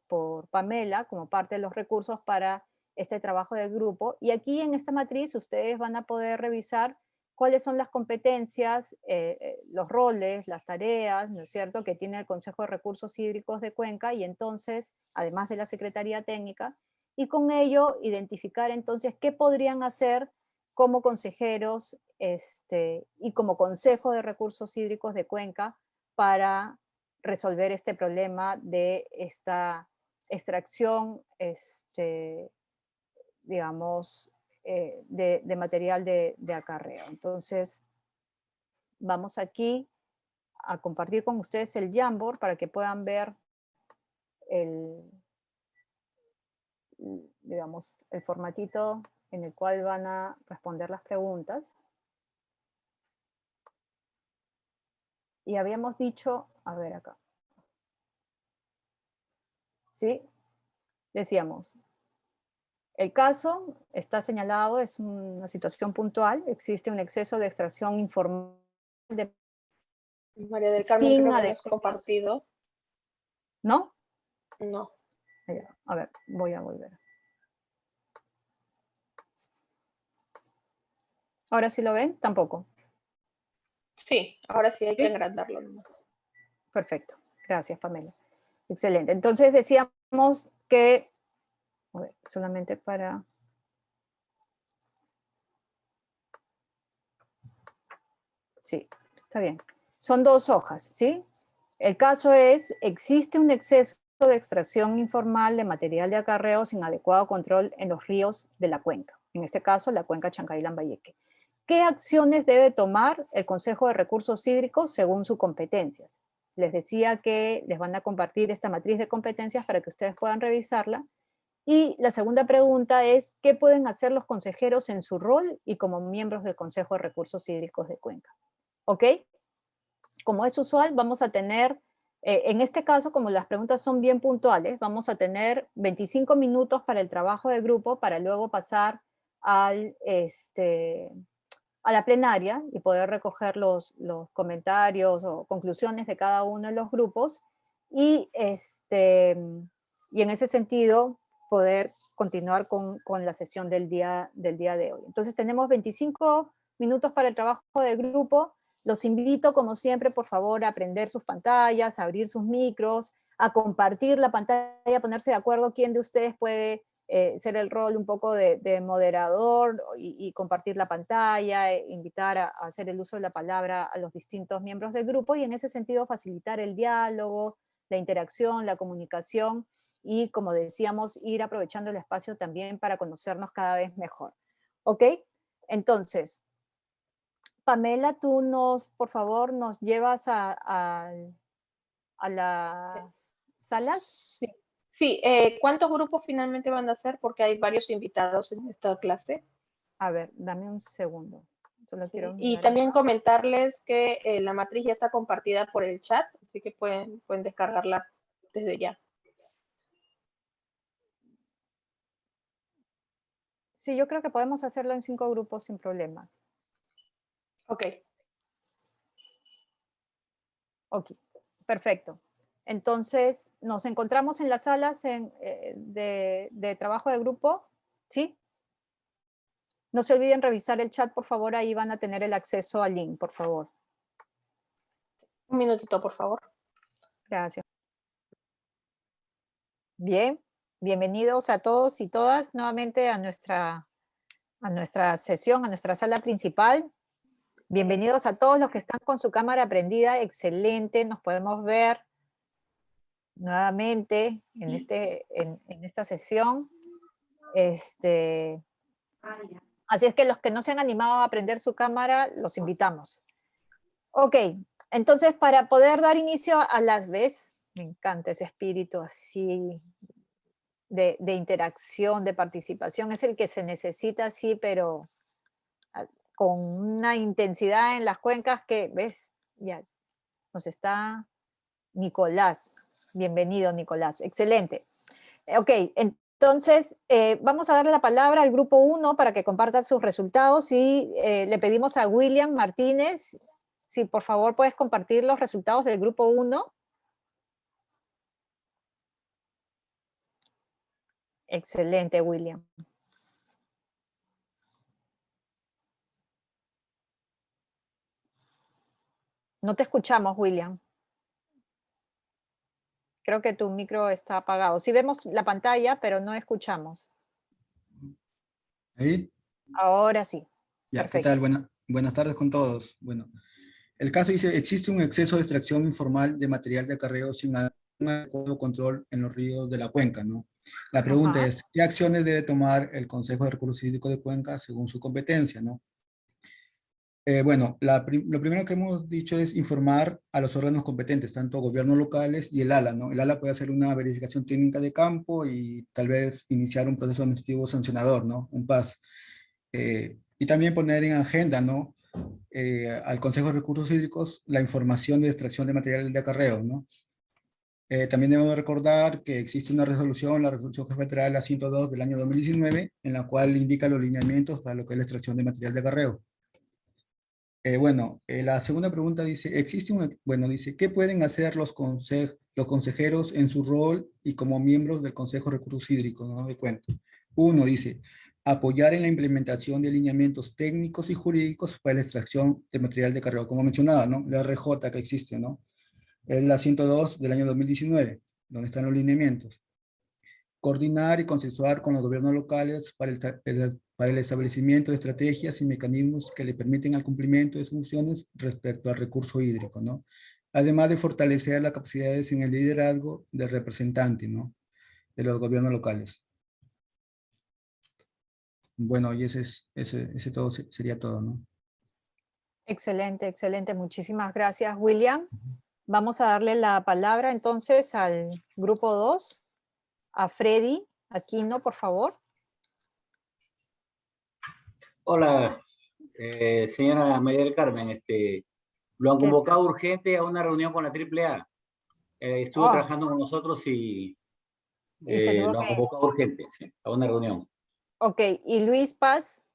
Pamela como parte de los recursos para este trabajo de grupo. Y aquí en esta matriz ustedes van a poder revisar cuáles son las competencias, los roles, las tareas, ¿no es cierto?, que tiene el Consejo de Recursos Hídricos de Cuenca, y entonces, además de la Secretaría Técnica, y con ello identificar entonces qué podrían hacer como consejeros y como Consejo de Recursos Hídricos de Cuenca para resolver este problema de esta extracción, digamos, de material de acarreo. Entonces, vamos aquí a compartir con ustedes el Jamboard para que puedan ver digamos, el formatito en el cual van a responder las preguntas. Y habíamos dicho, a ver acá, ¿sí? Decíamos, el caso está señalado, es una situación puntual, existe un exceso de extracción informal de María del Carmen, creo que no has compartido. ¿No? No. A ver, voy a volver. ¿Ahora sí lo ven? Tampoco. Sí, ahora sí hay que agrandarlo nomás. Perfecto, gracias Pamela. Excelente, entonces decíamos que, a ver, solamente para... Sí, está bien. Son dos hojas, ¿sí? El caso es, existe un exceso de extracción informal de material de acarreo sin adecuado control en los ríos de la cuenca. En este caso, la cuenca Chancay-Lambayeque. ¿Qué acciones debe tomar el Consejo de Recursos Hídricos según sus competencias? Les decía que les van a compartir esta matriz de competencias para que ustedes puedan revisarla. Y la segunda pregunta es, ¿qué pueden hacer los consejeros en su rol y como miembros del Consejo de Recursos Hídricos de Cuenca? ¿Ok? Como es usual, vamos a tener, en este caso, como las preguntas son bien puntuales, vamos a tener 25 minutos para el trabajo de grupo para luego pasar a la plenaria y poder recoger los comentarios o conclusiones de cada uno de los grupos y en ese sentido poder continuar con la sesión del día de hoy. Entonces tenemos 25 minutos para el trabajo de grupo. Los invito, como siempre, por favor, a prender sus pantallas, a abrir sus micros, a compartir la pantalla, a ponerse de acuerdo quién de ustedes puede ser el rol un poco de moderador y compartir la pantalla, invitar a hacer el uso de la palabra a los distintos miembros del grupo y en ese sentido facilitar el diálogo, la interacción, la comunicación y, como decíamos, ir aprovechando el espacio también para conocernos cada vez mejor. ¿Ok? Entonces, Pamela, tú por favor, nos llevas a las salas. Sí. Sí, ¿cuántos grupos finalmente van a ser? Porque hay varios invitados en esta clase. A ver, dame un segundo. Solo quiero Y mirar también acá. comentarles que la matriz ya está compartida por el chat, así que pueden descargarla desde ya. Sí, yo creo que podemos hacerlo en 5 grupos sin problemas. Ok. Ok, perfecto. Entonces, nos encontramos en las salas de trabajo de grupo, ¿sí? No se olviden revisar el chat, por favor, ahí van a tener el acceso al link, por favor. Un minutito, por favor. Gracias. Bien, bienvenidos a todos y todas nuevamente a nuestra sesión, a nuestra sala principal. Bienvenidos a todos los que están con su cámara prendida, excelente, nos podemos ver nuevamente en esta sesión. Así es que los que no se han animado a prender su cámara, los invitamos. Ok, entonces para poder dar inicio a las veces, me encanta ese espíritu así de interacción, de participación, es el que se necesita, sí, pero con una intensidad en las cuencas que, ¿ves? Ya nos está Nicolás. Bienvenido, Nicolás. Excelente. Ok, entonces vamos a darle la palabra al grupo 1 para que compartan sus resultados y le pedimos a William Martínez, si por favor puedes compartir los resultados del grupo 1. Excelente, William. No te escuchamos, William. Creo que tu micro está apagado. Sí vemos la pantalla, pero no escuchamos. ¿Ahí? Ahora sí. Ya, Perfecto. ¿qué tal? Buenas tardes con todos. Bueno, el caso dice, existe un exceso de extracción informal de material de acarreo sin un adecuado control en los ríos de la cuenca, ¿no? La pregunta Ajá. es, ¿qué acciones debe tomar el Consejo de Recursos Hídricos de Cuenca según su competencia, ¿no? Bueno, lo primero que hemos dicho es informar a los órganos competentes, tanto gobiernos locales y el ALA, ¿no? El ALA puede hacer una verificación técnica de campo y tal vez iniciar un proceso administrativo sancionador, ¿no? Un PAS. Y también poner en agenda, ¿no? Al Consejo de Recursos Hídricos la información de extracción de materiales de acarreo, ¿no? También debemos recordar que existe una resolución, la resolución jefe federal la 102 del año 2019, en la cual indica los lineamientos para lo que es la extracción de material de acarreo. La segunda pregunta dice, dice, ¿qué pueden hacer los consejeros en su rol y como miembros del Consejo de Recursos Hídricos, ¿no? De cuenta. Uno dice, apoyar en la implementación de lineamientos técnicos y jurídicos para la extracción de material de acarreo, como mencionaba, ¿no? La RJ que existe, ¿no? Es la 102 del año 2019, donde están los lineamientos. Coordinar y consensuar con los gobiernos locales para el establecimiento de estrategias y mecanismos que le permiten al cumplimiento de sus funciones respecto al recurso hídrico, ¿no? Además de fortalecer las capacidades en el liderazgo del representante, ¿no? De los gobiernos locales. Bueno, y ese todo sería todo, ¿no? Excelente, excelente. Muchísimas gracias, William. Vamos a darle la palabra entonces al grupo 2, a Freddy Aquino, por favor. Hola, señora María del Carmen, lo han convocado urgente a una reunión con la AAA. Estuvo trabajando con nosotros y lo han convocado urgente, ¿sí? A una reunión. Ok, ¿y Luis Paz?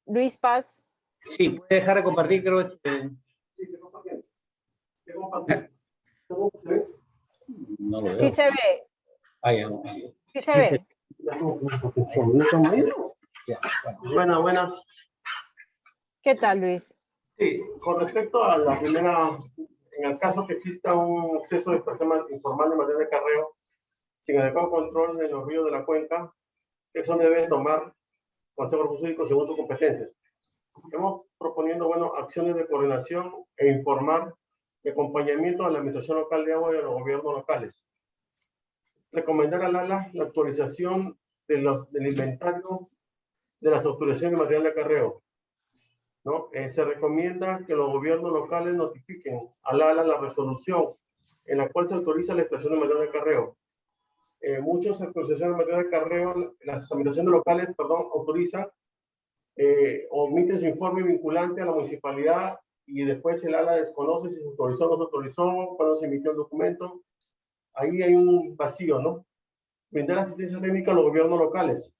Luis Paz. Sí, puede dejar de compartir, creo. No lo veo. Sí se ve. Sí se ve. Buenas. ¿Qué tal, Luis? Sí, con respecto a la primera En el caso que exista un exceso de extracción informal de material de acarreo, sin adecuado control en los ríos de la cuenca, eso debe tomar el Consejo de Recursos Hídricos según sus competencias. Estamos proponiendo, bueno, acciones de coordinación e informar de acompañamiento a la Administración Local de Agua y a los gobiernos locales. Recomendar al ALA la actualización del inventario de las autorizaciones de material de acarreo, ¿no? Se recomienda que los gobiernos locales notifiquen al ALA la resolución en la cual se autoriza la extracción de material de acarreo. Muchas autorizaciones de material de acarreo, las administraciones locales, perdón, autorizan, omiten su informe vinculante a la municipalidad y después el ALA desconoce si se autorizó o no se autorizó, cuándo se emitió el documento. Ahí hay un vacío, ¿no? Brindar asistencia técnica a los gobiernos locales.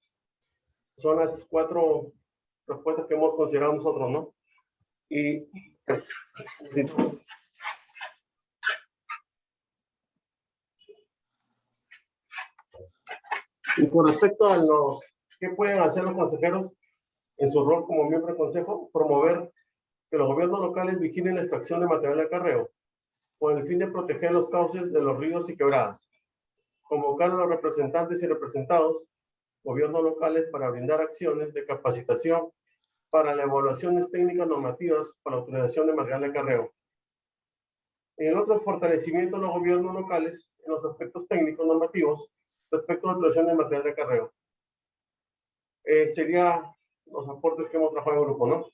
Son las 4 respuestas que hemos considerado nosotros, ¿no? Y con respecto a lo que pueden hacer los consejeros en su rol como miembro del consejo, promover que los gobiernos locales vigilen la extracción de material de acarreo con el fin de proteger los cauces de los ríos y quebradas. Convocar a los representantes y representados, gobiernos locales, para brindar acciones de capacitación para las evaluaciones técnicas normativas para la utilización de material de acarreo. En el otro, fortalecimiento de los gobiernos locales en los aspectos técnicos normativos respecto a la utilización de material de acarreo. Serían los aportes que hemos trabajado en el grupo, ¿no?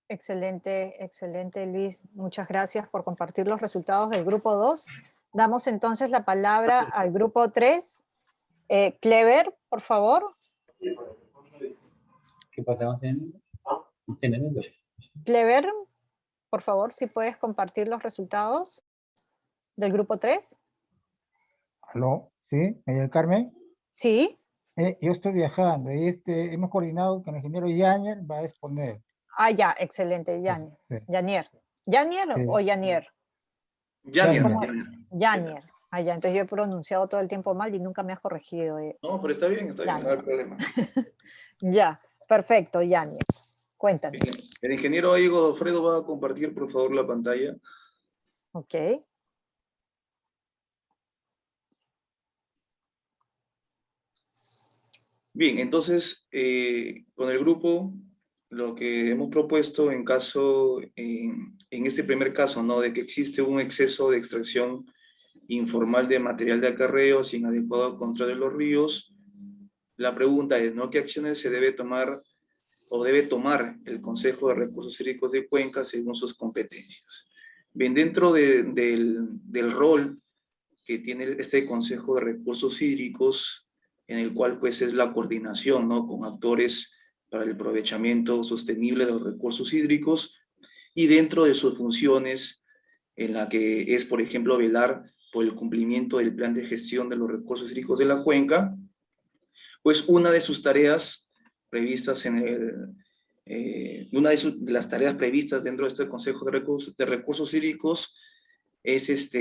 Excelente, excelente, Luis. Muchas gracias por compartir los resultados del grupo 2. Damos entonces la palabra al grupo 3. Clever, por favor. ¿Qué pasa? Clever, por favor, si puedes compartir los resultados del grupo 3. ¿Aló? ¿Sí? ¿María del Carmen? Sí. Yo estoy viajando y hemos coordinado con el ingeniero Yáñez, va a exponer. Ah, ya, excelente, Yáñez. Sí. Yanier. ¿Yáñez Sí. o Yanier? Yáñez. Ah, ya, entonces yo he pronunciado todo el tiempo mal y nunca me has corregido. No, pero está bien, no hay problema. Ya, perfecto, Yáñez. Cuéntanos. El ingeniero Diego Godofredo va a compartir, por favor, la pantalla. Ok. Bien, entonces, con el grupo, lo que hemos propuesto en este primer caso, ¿no? De que existe un exceso de extracción informal de material de acarreo sin adecuado control de los ríos, la pregunta es, ¿no? ¿Qué acciones se debe tomar o debe tomar el Consejo de Recursos Hídricos de Cuenca según sus competencias? Bien, dentro del rol que tiene este Consejo de Recursos Hídricos, en el cual pues es la coordinación, ¿no? Con actores para el aprovechamiento sostenible de los recursos hídricos, y dentro de sus funciones, en la que es, por ejemplo, velar por el cumplimiento del plan de gestión de los recursos hídricos de la cuenca, pues una de sus tareas previstas una de las tareas previstas dentro de este Consejo de Recursos Hídricos es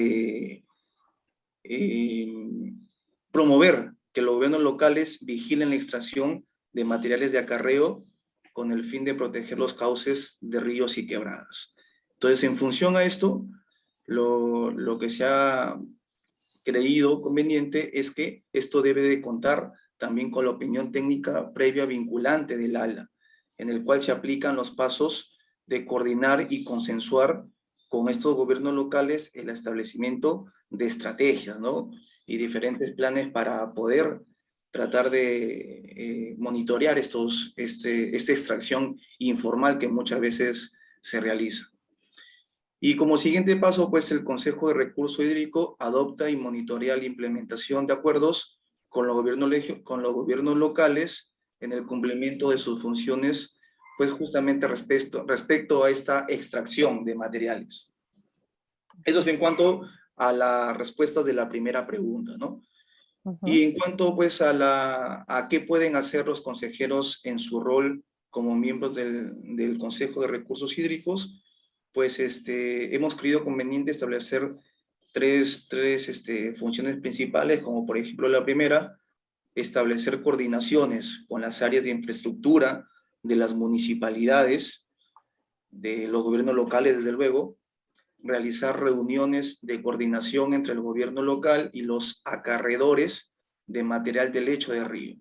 promover que los gobiernos locales vigilen la extracción de materiales de acarreo con el fin de proteger los cauces de ríos y quebradas. Entonces, en función a esto, lo que se ha creído conveniente es que esto debe de contar también con la opinión técnica previa vinculante del ALA, en el cual se aplican los pasos de coordinar y consensuar con estos gobiernos locales el establecimiento de estrategias, ¿no? Y diferentes planes para poder tratar de monitorear esta extracción informal que muchas veces se realiza. Y como siguiente paso, pues el Consejo de Recurso Hídrico adopta y monitorea la implementación de acuerdos con los gobiernos locales en el cumplimiento de sus funciones, pues justamente respecto a esta extracción de materiales. Eso es en cuanto a las respuestas de la primera pregunta, ¿no? Y en cuanto pues a qué pueden hacer los consejeros en su rol como miembros del Consejo de Recursos Hídricos, pues hemos creído conveniente establecer tres funciones principales, como por ejemplo la primera, establecer coordinaciones con las áreas de infraestructura de las municipalidades, de los gobiernos locales desde luego, realizar reuniones de coordinación entre el gobierno local y los acarreadores de material de lecho de río.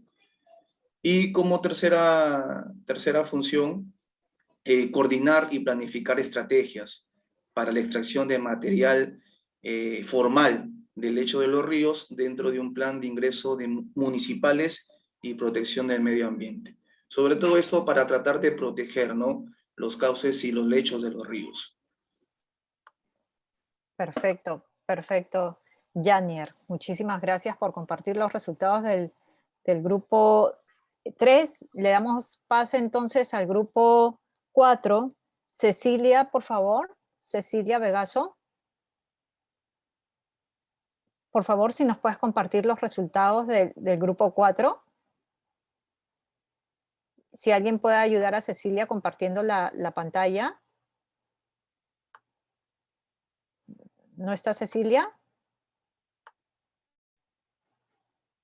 Y como tercera función, coordinar y planificar estrategias para la extracción de material formal del lecho de los ríos dentro de un plan de ingreso de municipales y protección del medio ambiente. Sobre todo esto para tratar de proteger, ¿no?, los cauces y los lechos de los ríos. Perfecto, perfecto. Yanier, muchísimas gracias por compartir los resultados del grupo 3. Le damos pase entonces al grupo 4. Cecilia, por favor. Cecilia Vegaso. Por favor, si nos puedes compartir los resultados del grupo 4. Si alguien puede ayudar a Cecilia compartiendo la pantalla. ¿No está Cecilia?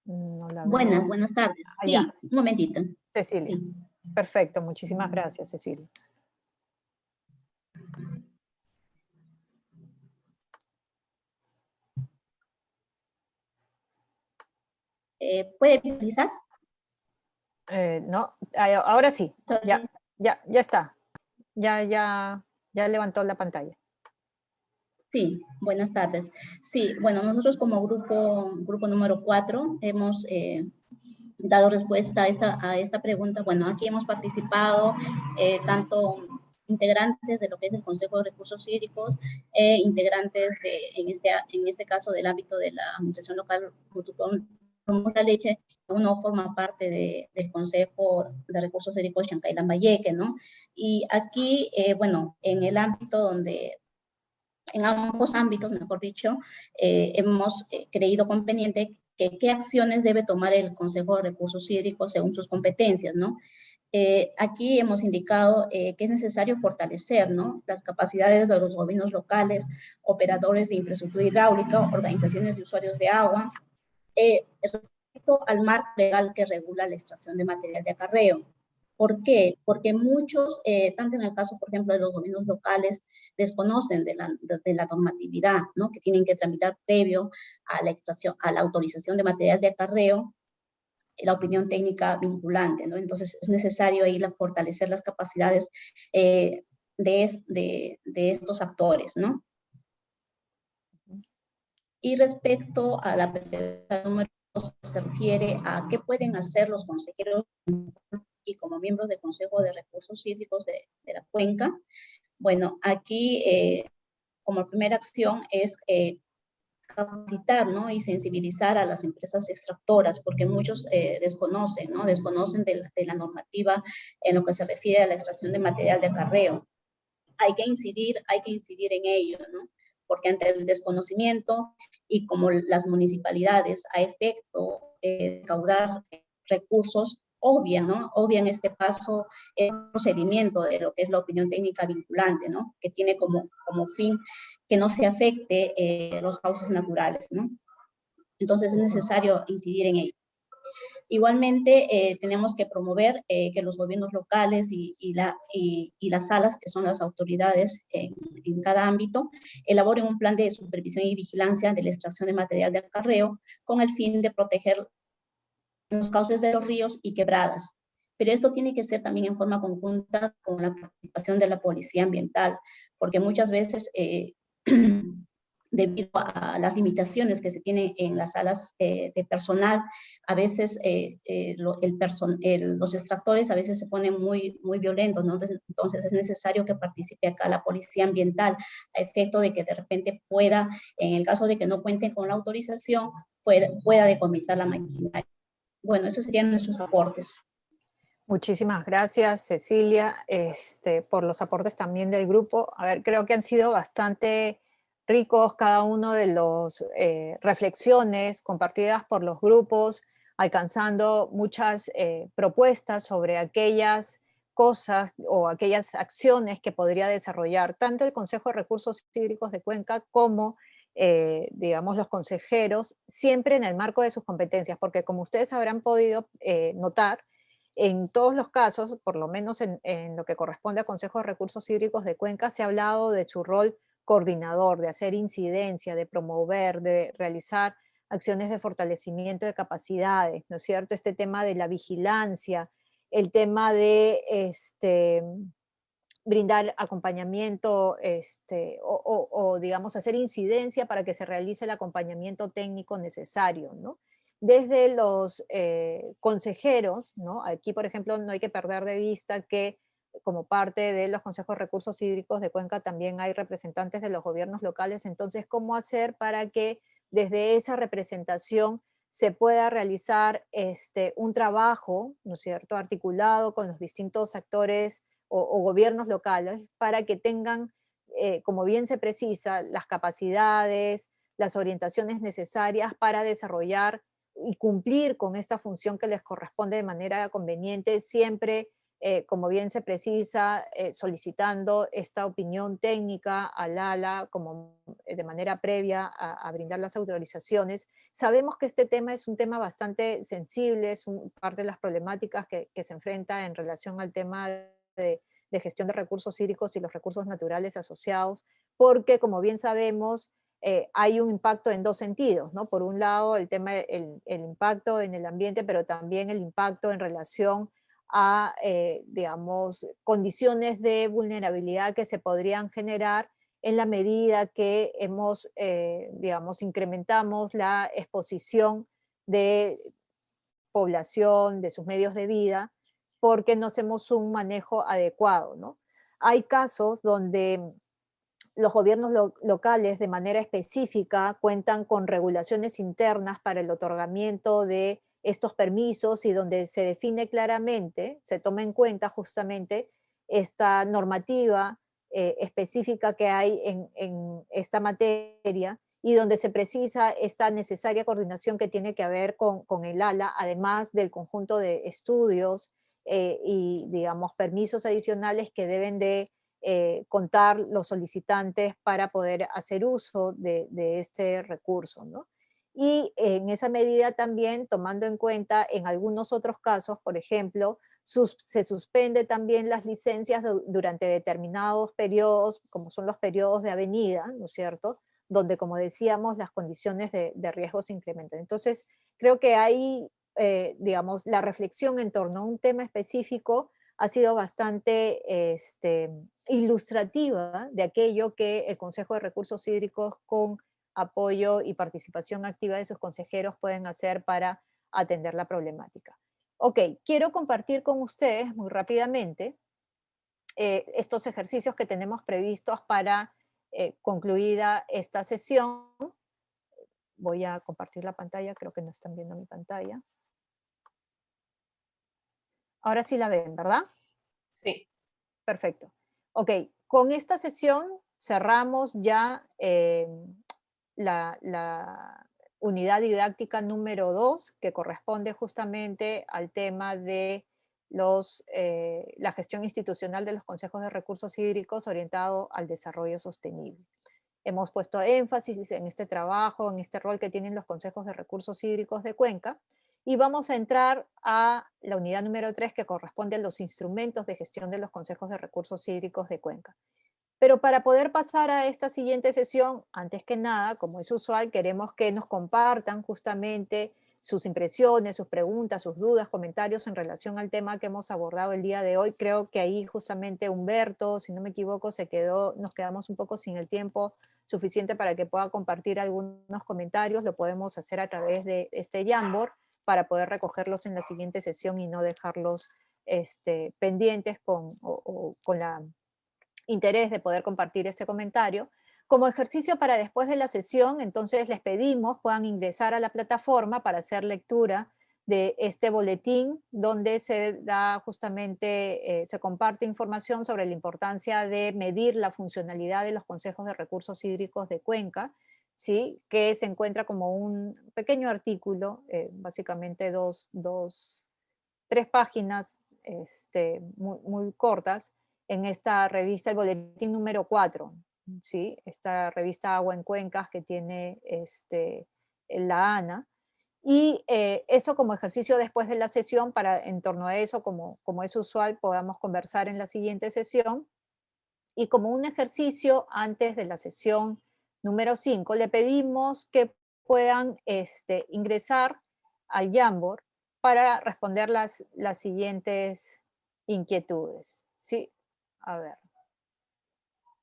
No la veo. Buenas tardes. Sí, Ya. un momentito. Cecilia. Sí. Perfecto, muchísimas gracias, Cecilia. ¿Puede visualizar? No, ahora sí, ya está. Ya levantó la pantalla. Sí, buenas tardes. Sí, bueno, nosotros como grupo número 4 hemos dado respuesta a esta pregunta. Bueno, aquí hemos participado tanto integrantes de lo que es el Consejo de Recursos Hídricos, integrantes en este caso del ámbito de la administración local como la leche. Uno forma parte del Consejo de Recursos Hídricos Chancay Lambayeque, ¿no? Y aquí, bueno, en el ámbito en ambos ámbitos, mejor dicho, hemos creído conveniente que qué acciones debe tomar el Consejo de Recursos Hídricos según sus competencias, ¿no? Aquí hemos indicado que es necesario fortalecer, ¿no?, las capacidades de los gobiernos locales, operadores de infraestructura hidráulica, organizaciones de usuarios de agua, respecto al marco legal que regula la extracción de material de acarreo. ¿Por qué? Porque muchos, tanto en el caso, por ejemplo, de los gobiernos locales, desconocen de la normatividad, ¿no?, que tienen que tramitar previo a la extracción, a la autorización de material de acarreo, la opinión técnica vinculante, ¿no? Entonces es necesario ahí fortalecer las capacidades de estos actores, ¿no? Y respecto a la pregunta número 2, se refiere a qué pueden hacer los consejeros y como miembros del Consejo de Recursos Hídricos de la Cuenca. Bueno, aquí como primera acción es capacitar, ¿no?, y sensibilizar a las empresas extractoras, porque muchos desconocen, ¿no?, desconocen de la normativa en lo que se refiere a la extracción de material de acarreo. Hay que incidir en ello, ¿no?, porque ante el desconocimiento y como las municipalidades a efecto de recaudar recursos, obvian este paso, el procedimiento de lo que es la opinión técnica vinculante, ¿no?, que tiene como fin que no se afecte los cauces naturales, ¿no? Entonces es necesario incidir en ello. Igualmente, tenemos que promover que los gobiernos locales y las salas, que son las autoridades en cada ámbito, elaboren un plan de supervisión y vigilancia de la extracción de material de acarreo con el fin de proteger los cauces de los ríos y quebradas. Pero esto tiene que ser también en forma conjunta con la participación de la policía ambiental, porque muchas veces debido a las limitaciones que se tienen en las salas de personal, a veces los extractores a veces se ponen muy violentos, ¿no? Entonces es necesario que participe acá la policía ambiental a efecto de que de repente pueda, en el caso de que no cuenten con la autorización, pueda decomisar la maquinaria. Bueno, esos serían nuestros aportes. Muchísimas gracias, Cecilia, por los aportes también del grupo. A ver, creo que han sido bastante ricos cada uno de las reflexiones compartidas por los grupos, alcanzando muchas propuestas sobre aquellas cosas o aquellas acciones que podría desarrollar tanto el Consejo de Recursos Hídricos de Cuenca como, digamos, los consejeros, siempre en el marco de sus competencias, porque como ustedes habrán podido notar, en todos los casos, por lo menos en lo que corresponde al Consejo de Recursos Hídricos de Cuenca, se ha hablado de su rol coordinador, de hacer incidencia, de promover, de realizar acciones de fortalecimiento de capacidades, ¿no es cierto? Este tema de la vigilancia, el tema de brindar acompañamiento digamos, hacer incidencia para que se realice el acompañamiento técnico necesario, ¿no? Desde los consejeros, ¿no? Aquí, por ejemplo, no hay que perder de vista que como parte de los consejos de recursos hídricos de Cuenca también hay representantes de los gobiernos locales. Entonces, ¿cómo hacer para que desde esa representación se pueda realizar un trabajo, ¿no es cierto?, articulado con los distintos actores o gobiernos locales para que tengan, como bien se precisa, las capacidades, las orientaciones necesarias para desarrollar y cumplir con esta función que les corresponde de manera conveniente, siempre, como bien se precisa, solicitando esta opinión técnica al ALA como de manera previa a brindar las autorizaciones. Sabemos que este tema es un tema bastante sensible, es parte de las problemáticas que se enfrenta en relación al tema de gestión de recursos hídricos y los recursos naturales asociados, porque como bien sabemos, hay un impacto en dos sentidos, ¿no? Por un lado, el tema, el impacto en el ambiente, pero también el impacto en relación a, digamos, condiciones de vulnerabilidad que se podrían generar en la medida que hemos, digamos, incrementamos la exposición de población, de sus medios de vida, porque no hacemos un manejo adecuado, ¿no? Hay casos donde los gobiernos locales de manera específica cuentan con regulaciones internas para el otorgamiento de estos permisos y donde se define claramente, se toma en cuenta justamente esta normativa específica que hay en esta materia y donde se precisa esta necesaria coordinación que tiene que haber con el ALA, además del conjunto de estudios y, digamos, permisos adicionales que deben de contar los solicitantes para poder hacer uso de este recurso, ¿no? Y en esa medida también tomando en cuenta en algunos otros casos, por ejemplo, se suspende también las licencias durante determinados periodos, como son los periodos de avenida, ¿no es cierto?, donde, como decíamos, las condiciones de riesgo se incrementan. Entonces, creo que ahí, digamos, la reflexión en torno a un tema específico ha sido bastante ilustrativa de aquello que el Consejo de Recursos Hídricos, con apoyo y participación activa de sus consejeros, pueden hacer para atender la problemática. Ok, quiero compartir con ustedes muy rápidamente estos ejercicios que tenemos previstos para concluida esta sesión. Voy a compartir la pantalla, creo que no están viendo mi pantalla. Ahora sí la ven, ¿verdad? Sí. Perfecto. Ok, con esta sesión cerramos ya la unidad didáctica número 2, que corresponde justamente al tema de la gestión institucional de los consejos de recursos hídricos orientado al desarrollo sostenible. Hemos puesto énfasis en este trabajo, en este rol que tienen los consejos de recursos hídricos de Cuenca, y vamos a entrar a la unidad número 3, que corresponde a los instrumentos de gestión de los consejos de recursos hídricos de Cuenca. Pero para poder pasar a esta siguiente sesión, antes que nada, como es usual, queremos que nos compartan justamente sus impresiones, sus preguntas, sus dudas, comentarios en relación al tema que hemos abordado el día de hoy. Creo que ahí justamente Humberto, si no me equivoco, nos quedamos un poco sin el tiempo suficiente para que pueda compartir algunos comentarios. Lo podemos hacer a través de este Jamboard para poder recogerlos en la siguiente sesión y no dejarlos pendientes con la interés de poder compartir este comentario. Como ejercicio para después de la sesión, entonces les pedimos puedan ingresar a la plataforma para hacer lectura de este boletín donde se da justamente, se comparte información sobre la importancia de medir la funcionalidad de los consejos de recursos hídricos de Cuenca, ¿sí? Que se encuentra como un pequeño artículo, básicamente tres páginas muy cortas, en esta revista, el boletín número 4, ¿sí? Esta revista Agua en Cuencas que tiene la ANA. Y eso como ejercicio después de la sesión, para en torno a eso, como es usual, podamos conversar en la siguiente sesión Y como un ejercicio antes de la sesión número 5, le pedimos que puedan ingresar al Jamboard para responder las siguientes inquietudes. Sí, a ver.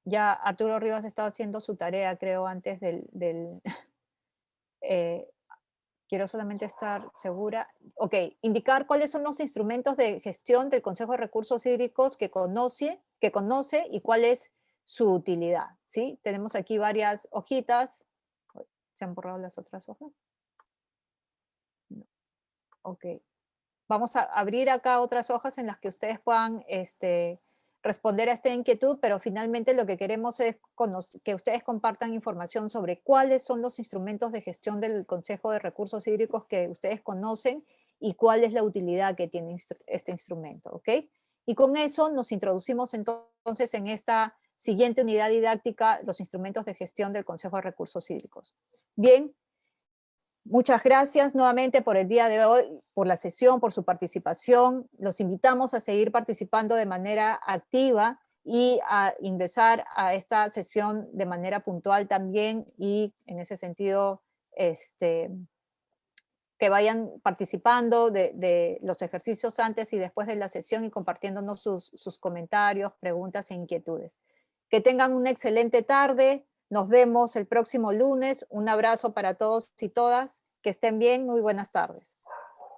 Ya Arturo Rivas estaba haciendo su tarea, creo, antes del quiero solamente estar segura. Ok, indicar cuáles son los instrumentos de gestión del Consejo de Recursos Hídricos que conoce y cuál es su utilidad. ¿Sí? Tenemos aquí varias hojitas. ¿Se han borrado las otras hojas? No. Ok. Vamos a abrir acá otras hojas en las que ustedes puedan responder a esta inquietud, pero finalmente lo que queremos es que ustedes compartan información sobre cuáles son los instrumentos de gestión del Consejo de Recursos Hídricos que ustedes conocen y cuál es la utilidad que tiene este instrumento, ¿ok? Y con eso nos introducimos entonces en esta siguiente unidad didáctica, los instrumentos de gestión del Consejo de Recursos Hídricos. Bien. Muchas gracias nuevamente por el día de hoy, por la sesión, por su participación. Los invitamos a seguir participando de manera activa y a ingresar a esta sesión de manera puntual también y en ese sentido que vayan participando de los ejercicios antes y después de la sesión y compartiéndonos sus comentarios, preguntas e inquietudes. Que tengan una excelente tarde. Nos vemos el próximo lunes. Un abrazo para todos y todas. Que estén bien. Muy buenas tardes.